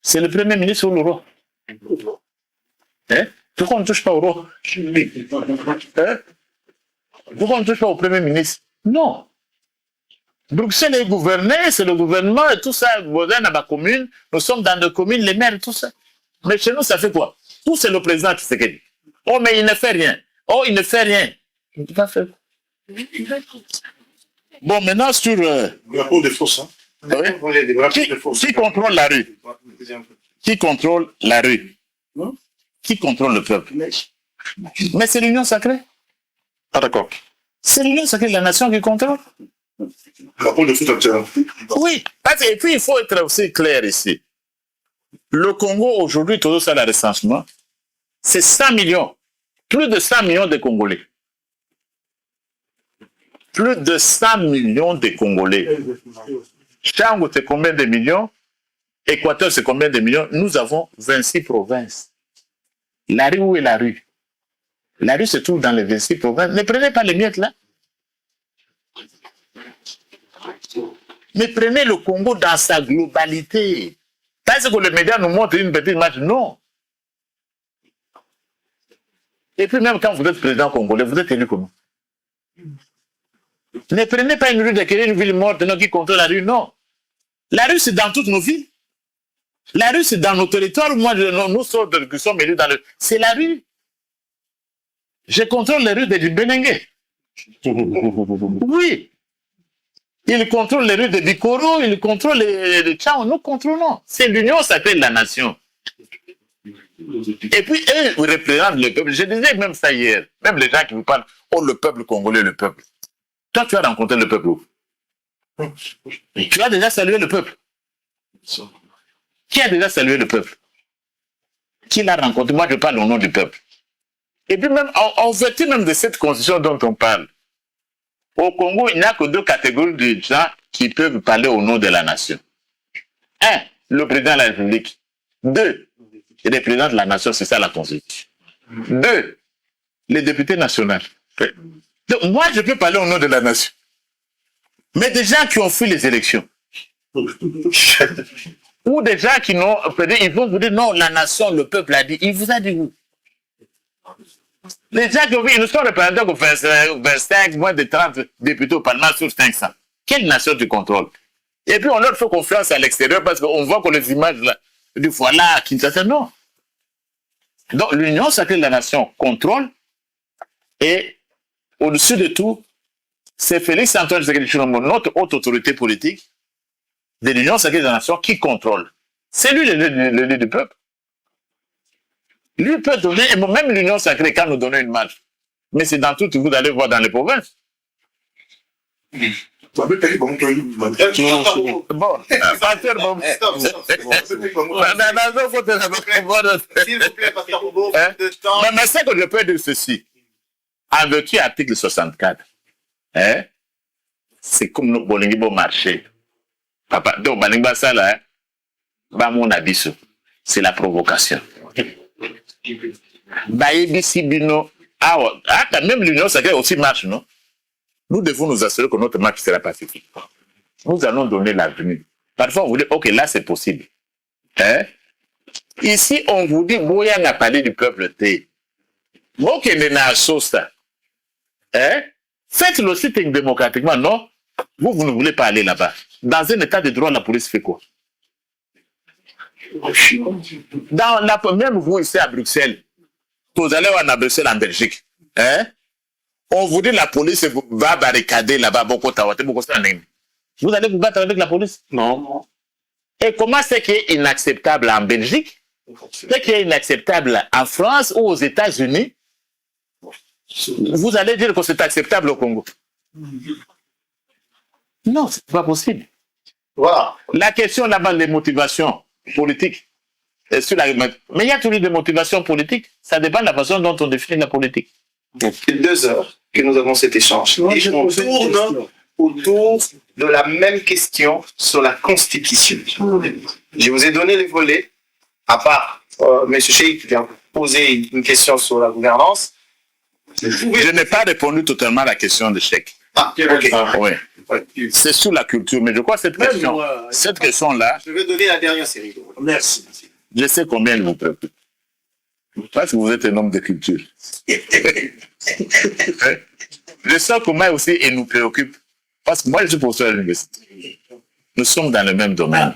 c'est le premier ministre ou l'euro. Hein? Pourquoi on ne touche pas au euro? Hein? Pourquoi on ne touche pas au premier ministre? Non. Bruxelles est gouverné, c'est le gouvernement et tout ça. Dans la commune, nous sommes dans des communes, les maires, tout ça. Mais chez nous, ça fait quoi? Tout c'est le président qui se dit. Oh, mais il ne fait rien. Oh, il ne fait rien. Il ne peut pas faire. Bon, maintenant sur... Drapeau de force, hein? Qui contrôle la rue? Qui contrôle la rue? Qui contrôle le peuple? Mais c'est l'union sacrée. Ah, d'accord. C'est l'union sacrée de la nation qui contrôle. Drapeau de foot, oui, parce que, et puis il faut être aussi clair ici. Le Congo, aujourd'hui, tout ça, le recensement, c'est 100 millions. Plus de 100 millions de Congolais. Plus de 100 millions de Congolais. Chango, c'est combien de millions? Équateur, c'est combien de millions? Nous avons 26 provinces. La rue, où est la rue? La rue se trouve dans les 26 provinces. Ne prenez pas les miettes là. Mais prenez le Congo dans sa globalité. Parce que les médias nous montrent une petite image. Non. Et puis même quand vous êtes président congolais, vous êtes élu comment? Ne prenez pas une rue de une ville morte qui contrôle la rue, non. La rue, c'est dans toutes nos villes. La rue, c'est dans nos territoires. Moi, nous sommes élus dans le... C'est la rue. Je contrôle les rues de Benengue. Oui. Il contrôle les rues de Bikoro, il contrôle les Tchao. Nous contrôlons. C'est l'union sacrée de la nation. Et puis, eux, ils représentent le peuple. Je disais même ça hier. Même les gens qui vous parlent, oh, le peuple congolais, le peuple. Toi, tu as rencontré le peuple où? Tu as déjà salué le peuple. Qui a déjà salué le peuple? Qui l'a rencontré? Moi, je parle au nom du peuple. Et puis même, en vertu même de cette constitution dont on parle, au Congo, il n'y a que 2 catégories de gens qui peuvent parler au nom de la nation. 1, le président de la République. 2, le président de la nation, c'est ça la constitution. 2, les députés nationaux. Donc, moi, je peux parler au nom de la nation. Mais des gens qui ont fui les élections. Ou des gens qui n'ont... Ils vont vous dire, non, la nation, le peuple a dit. Il vous a dit où? Les gens qui ont vu, ils nous sont représentés au 25, moins de 30 députés au Parlement sur 500. Quelle nation tu contrôles? Et puis on leur fait confiance à l'extérieur parce qu'on voit que les images là, du voilà, Kinshasa, non. Donc l'Union sacrée de la nation contrôle et au-dessus de tout, c'est Félix Antoine Tshisekedi Tshilombo, notre haute autorité politique de l'Union sacrée de la nation qui contrôle. C'est lui le du peuple. Lui peut donner, et même l'Union sacrée, quand nous donnons une marche, mais c'est dans tout, vous allez voir dans les provinces. Bon, pasteur, bon. S'il vous plaît, pasteur Bobo, de temps. Mais c'est que je peux dire ceci. En vertu de l'article 64, hein, c'est comme nous avons marché. Papa, donc, Balingba Sala, mon abisso, c'est la provocation. Même l'Union sacrée aussi marche, non? Nous devons nous assurer que notre marche sera pacifique. Nous allons donner l'avenir. Parfois, on vous dit, ok, là, c'est possible. Hein? Ici, on vous dit, Boya n'a parlé du peuple T. Ok, hein? Faites le site démocratiquement, non? Vous ne voulez pas aller là-bas. Dans un état de droit, la police fait quoi? Même vous, ici à Bruxelles, vous allez à Bruxelles en Belgique, hein? On vous dit la police va barricader là-bas, vous allez vous battre avec la police? Non. Et comment c'est qui est inacceptable en Belgique? C'est qui est inacceptable en France ou aux États-Unis? Vous allez dire que c'est acceptable au Congo? Non, c'est pas possible. Voilà. La question là-bas, les motivations politiques. Mais il y a toujours des motivations politiques. Ça dépend de la façon dont on définit la politique. Ça fait 2 heures que nous avons cet échange. Et on tourne autour de la même question sur la Constitution. Je vous ai donné les volets, à part M. Cheikh qui a posé une question sur la gouvernance. Je n'ai pas répondu totalement à la question de Cheikh. Ah, ok. Oui. C'est sur la culture, mais je crois que cette question-là... Je vais donner la dernière série. Merci. Je sais combien elle vous préoccupe. Parce que vous êtes un homme de culture. Je sais comment aussi elle nous préoccupe. Parce que moi, je suis professeur à l'université. Nous sommes dans le même domaine.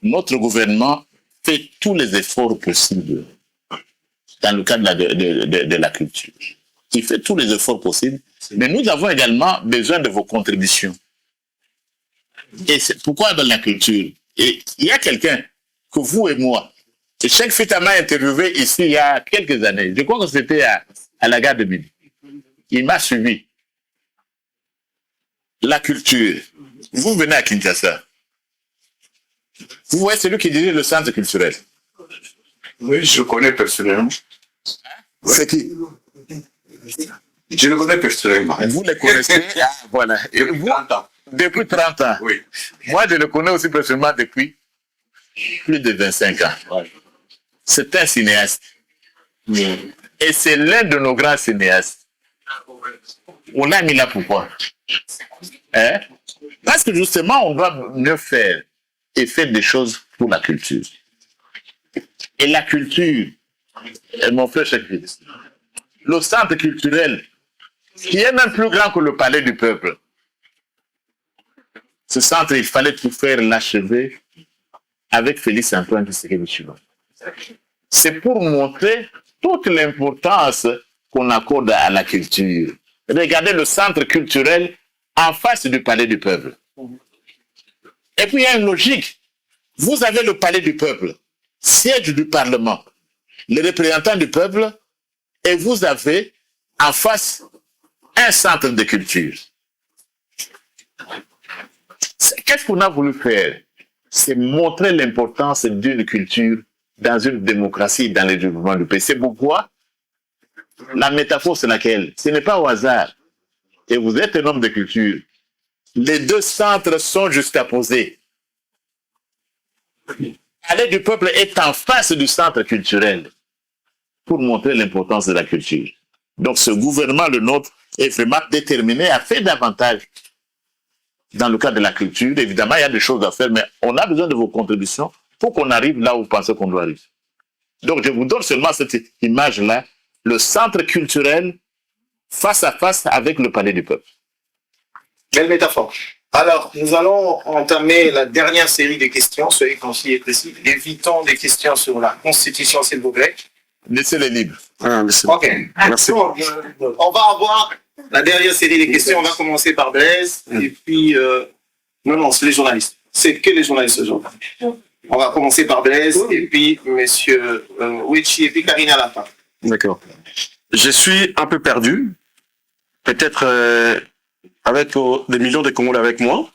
Notre gouvernement fait tous les efforts possibles dans le cadre de la culture. Il fait tous les efforts possibles. Mais nous avons également besoin de vos contributions. Et c'est pourquoi dans la culture? Et il y a quelqu'un que vous et moi, et Cheikh Fita m'a interviewé ici il y a quelques années. Je crois que c'était à la gare de Midi. Il m'a suivi. La culture. Vous venez à Kinshasa. Vous voyez celui qui dirige le centre culturel. Oui, je connais personnellement. C'est qui? Je le connais personnellement. Vous le connaissez? Ah, voilà. Et vous, 30 ans. depuis 30 ans. Oui. Moi, je le connais aussi personnellement depuis plus de 25 ans. Ouais. C'est un cinéaste. Et c'est l'un de nos grands cinéastes. On l'a mis là pourquoi? Hein? Parce que justement, on doit mieux faire et faire des choses pour la culture. Et la culture, mon frère Cheikh, le centre culturel, qui est même plus grand que le palais du peuple. Ce centre, il fallait tout faire l'achever avec Félix Antoine Tshisekedi Tshilombo. C'est pour montrer toute l'importance qu'on accorde à la culture. Regardez le centre culturel en face du palais du peuple. Et puis il y a une logique. Vous avez le palais du peuple, siège du Parlement, les représentants du peuple, et vous avez en face un centre de culture. Qu'est-ce qu'on a voulu faire? C'est montrer l'importance d'une culture dans une démocratie, dans le développement du pays. C'est pourquoi la métaphore, c'est laquelle? Ce n'est pas au hasard. Et vous êtes un homme de culture. Les deux centres sont juxtaposés. Palais du peuple est en face du centre culturel pour montrer l'importance de la culture. Donc ce gouvernement, le nôtre, est vraiment déterminé à faire davantage dans le cadre de la culture. Évidemment, il y a des choses à faire, mais on a besoin de vos contributions pour qu'on arrive là où vous pensez qu'on doit arriver. Donc je vous donne seulement cette image-là le centre culturel face à face avec le palais du peuple. Belle métaphore. Alors, nous allons entamer la dernière série de questions. Soyez concis et précis. Évitons des questions sur la Constitution, s'il vous plaît. Laissez-les libres. OK. Merci. Donc, on va avoir la dernière série de questions. On va commencer par Blaise. Et puis... non, c'est les journalistes. C'est que les journalistes aujourd'hui. On va commencer par Blaise. Et puis, monsieur Wichi et puis Karine à la fin. D'accord. Je suis un peu perdu. Peut-être avec des millions de Congolais avec moi,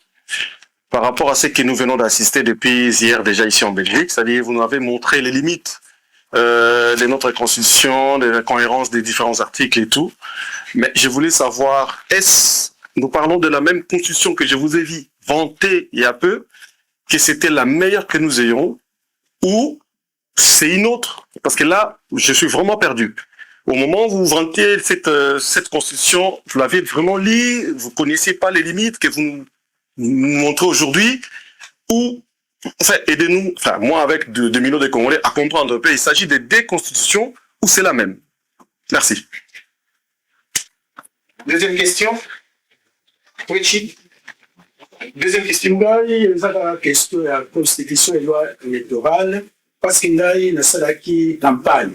par rapport à ce que nous venons d'assister depuis hier déjà ici en Belgique. C'est-à-dire, vous nous avez montré les limites de notre constitution, de la cohérence des différents articles et tout. Mais je voulais savoir, nous parlons de la même constitution que je vous ai vu vanter il y a peu, que c'était la meilleure que nous ayons, ou c'est une autre? Parce que là, je suis vraiment perdu. Au moment où vous vantez cette constitution, vous l'avez vraiment lue, vous connaissiez pas les limites que vous nous montrez aujourd'hui, ou, enfin, aidez-nous, enfin, moi avec 2 millions de Congolais, à comprendre un peu, il s'agit de 2 constitutions, ou c'est la même? Merci. Deuxième question. Wichi. Deuxième question. ngai ezaka na question ya constitution et loi électorale parce que ngai nasalaki campagne.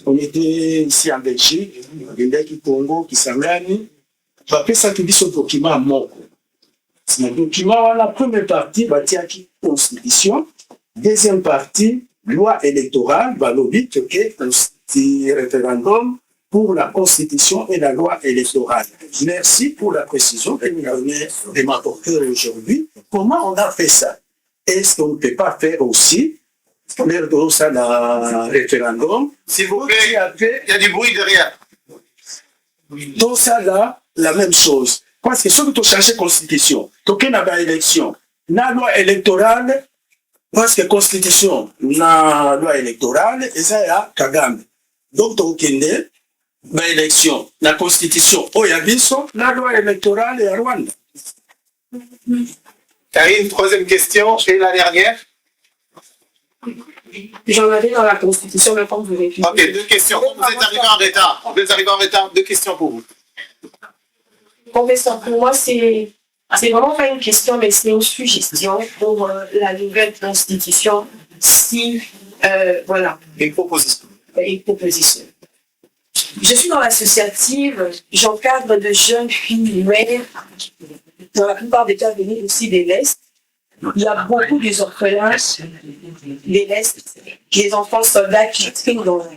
On était ici en Belgique, ngendaki Congo, Kisangani, bapesaki biso document moko. Na document wana première partie batiaki constitution, deuxième partie loi électorale, balobi que référendum pour la constitution et la loi électorale. Merci pour la précision que vous avez de m'apporter aujourd'hui. Comment on a fait ça? Est-ce qu'on ne peut pas faire aussi ça dans le référendum? S'il vous plaît, il y a du bruit derrière. Dans ça là, la même chose. Parce que ceux qui ont changé la constitution, toqué na ba élection, na loi électorale, parce que constitution, na loi électorale, et ça y a Kagame. Donc, tokende, ba élection, la constitution, Oyabiso, la loi électorale et à Rwanda. Karine, troisième question, et la dernière. J'en avais dans la Constitution, mais quand vous répondez. Ok, 2 questions. Vous êtes arrivé en retard. Vous êtes arrivé en retard. 2 questions pour vous. Professeur, pour moi, c'est vraiment pas une question, mais c'est une suggestion pour la nouvelle Constitution. Si, voilà. Une proposition. Une proposition. Je suis dans l'associative, j'encadre de jeunes filles mères, dans la plupart des cas venus aussi de l'Est. Il y a beaucoup des orphelins de l'Est, les enfants soldats qui triment dans la...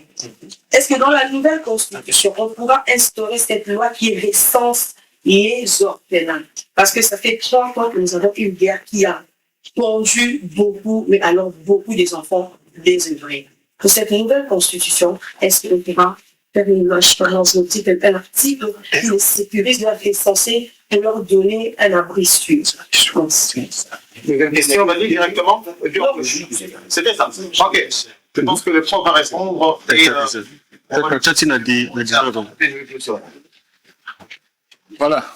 Est-ce que dans la nouvelle Constitution, on pourra instaurer cette loi qui recense les orphelins? Parce que ça fait 3 ans que nous avons une guerre qui a pendu beaucoup, mais alors beaucoup des enfants désœuvrés. Pour cette nouvelle Constitution, est-ce qu'on pourra faire une loi, je pense, un article qui les sécurise doit être censé pour leur donner un abri sûr? Je pense. Deuxième question, vas-y directement. C'était ça. Ok. Je pense que le prof va répondre. Et, Voilà.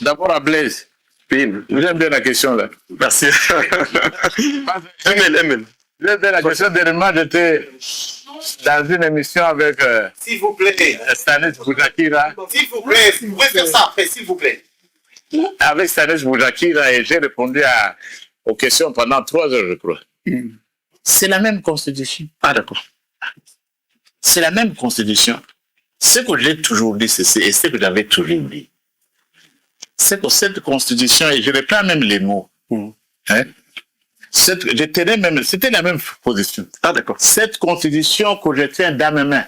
D'abord à Blaise. J'aime bien la question là. Merci. Emile. J'aime bien la question. Dernièrement, j'étais dans une émission avec s'il vous plaît. Stanis Boujakira. S'il vous plaît, vous pouvez faire ça après, s'il vous plaît. Avec Stanis Boujakira et j'ai répondu aux questions pendant 3 heures, je crois. C'est la même constitution. Ah, d'accord. C'est la même constitution. Ce que j'ai toujours dit, c'est ce que j'avais toujours dit. C'est que cette constitution, et je reprends même les mots, hein, c'était la même position. Ah, d'accord. Cette constitution que je tiens dans mes mains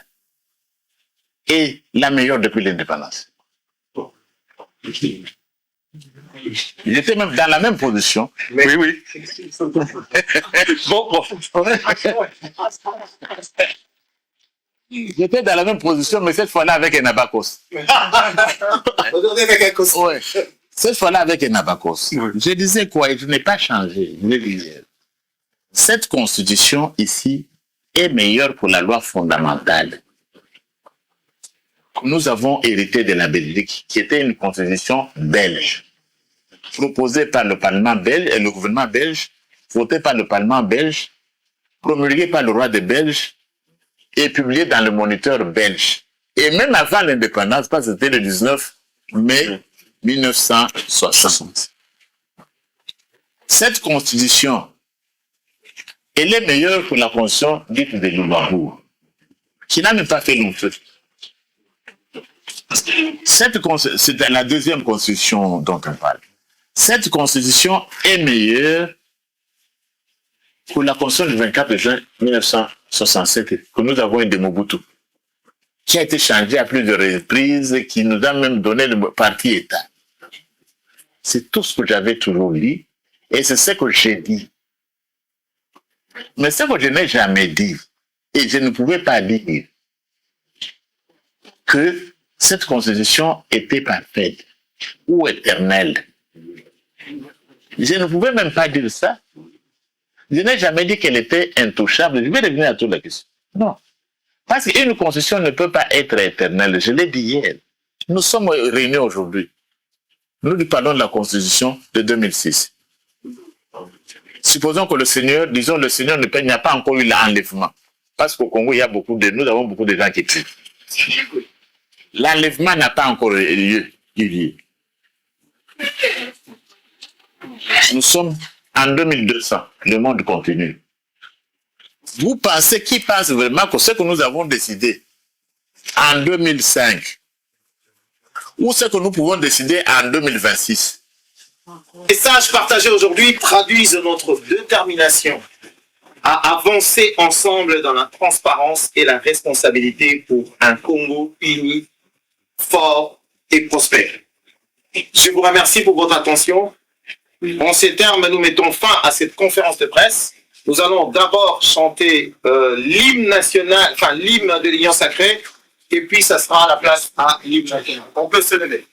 est la meilleure depuis l'indépendance. J'étais même dans la même position. Oui, oui. Bon. J'étais dans la même position, mais cette fois-là avec un abacos. Aujourd'hui avec un costume. Ouais. Cette fois-là avec un abacos. Oui. Je disais quoi? Et je n'ai pas changé. Je disais, cette constitution ici est meilleure pour la loi fondamentale. Nous avons hérité de la Belgique, qui était une constitution belge, proposée par le Parlement belge et le gouvernement belge, votée par le Parlement belge, promulguée par le roi de Belge et publiée dans le Moniteur belge. Et même avant l'indépendance, parce que c'était le 19 mai 1960. Cette constitution, elle est meilleure que la constitution dite de Luxembourg, qui n'a même pas fait long feu. C'est la deuxième constitution dont on parle. Cette constitution est meilleure que la constitution du 24 juin 1967 que nous avons eu de Mobutu, qui a été changée à plusieurs reprises, qui nous a même donné le parti État. C'est tout ce que j'avais toujours dit et c'est ce que j'ai dit. Mais ce que je n'ai jamais dit, et je ne pouvais pas dire que cette constitution était parfaite ou éternelle. Je ne pouvais même pas dire ça. Je n'ai jamais dit qu'elle était intouchable. Je vais revenir à toute la question. Non. Parce qu'une constitution ne peut pas être éternelle. Je l'ai dit hier. Nous sommes réunis aujourd'hui. Nous lui parlons de la constitution de 2006. Supposons que le Seigneur, disons le Seigneur il n'y a pas encore eu l'enlèvement. Parce qu'au Congo, nous avons beaucoup de gens qui tuent. L'enlèvement n'a pas encore eu lieu. Nous sommes en 2200, le monde continue. Vous pensez, qui pense vraiment que ce que nous avons décidé en 2005, ou ce que nous pouvons décider en 2026? Les messages partagés aujourd'hui traduisent notre détermination à avancer ensemble dans la transparence et la responsabilité pour un Congo uni, fort et prospère. Je vous remercie pour votre attention. En ces termes, nous mettons fin à cette conférence de presse. Nous allons d'abord chanter l'hymne national, enfin l'hymne de l'Union sacrée, et puis ça sera la place à l'hymne national. On peut se lever.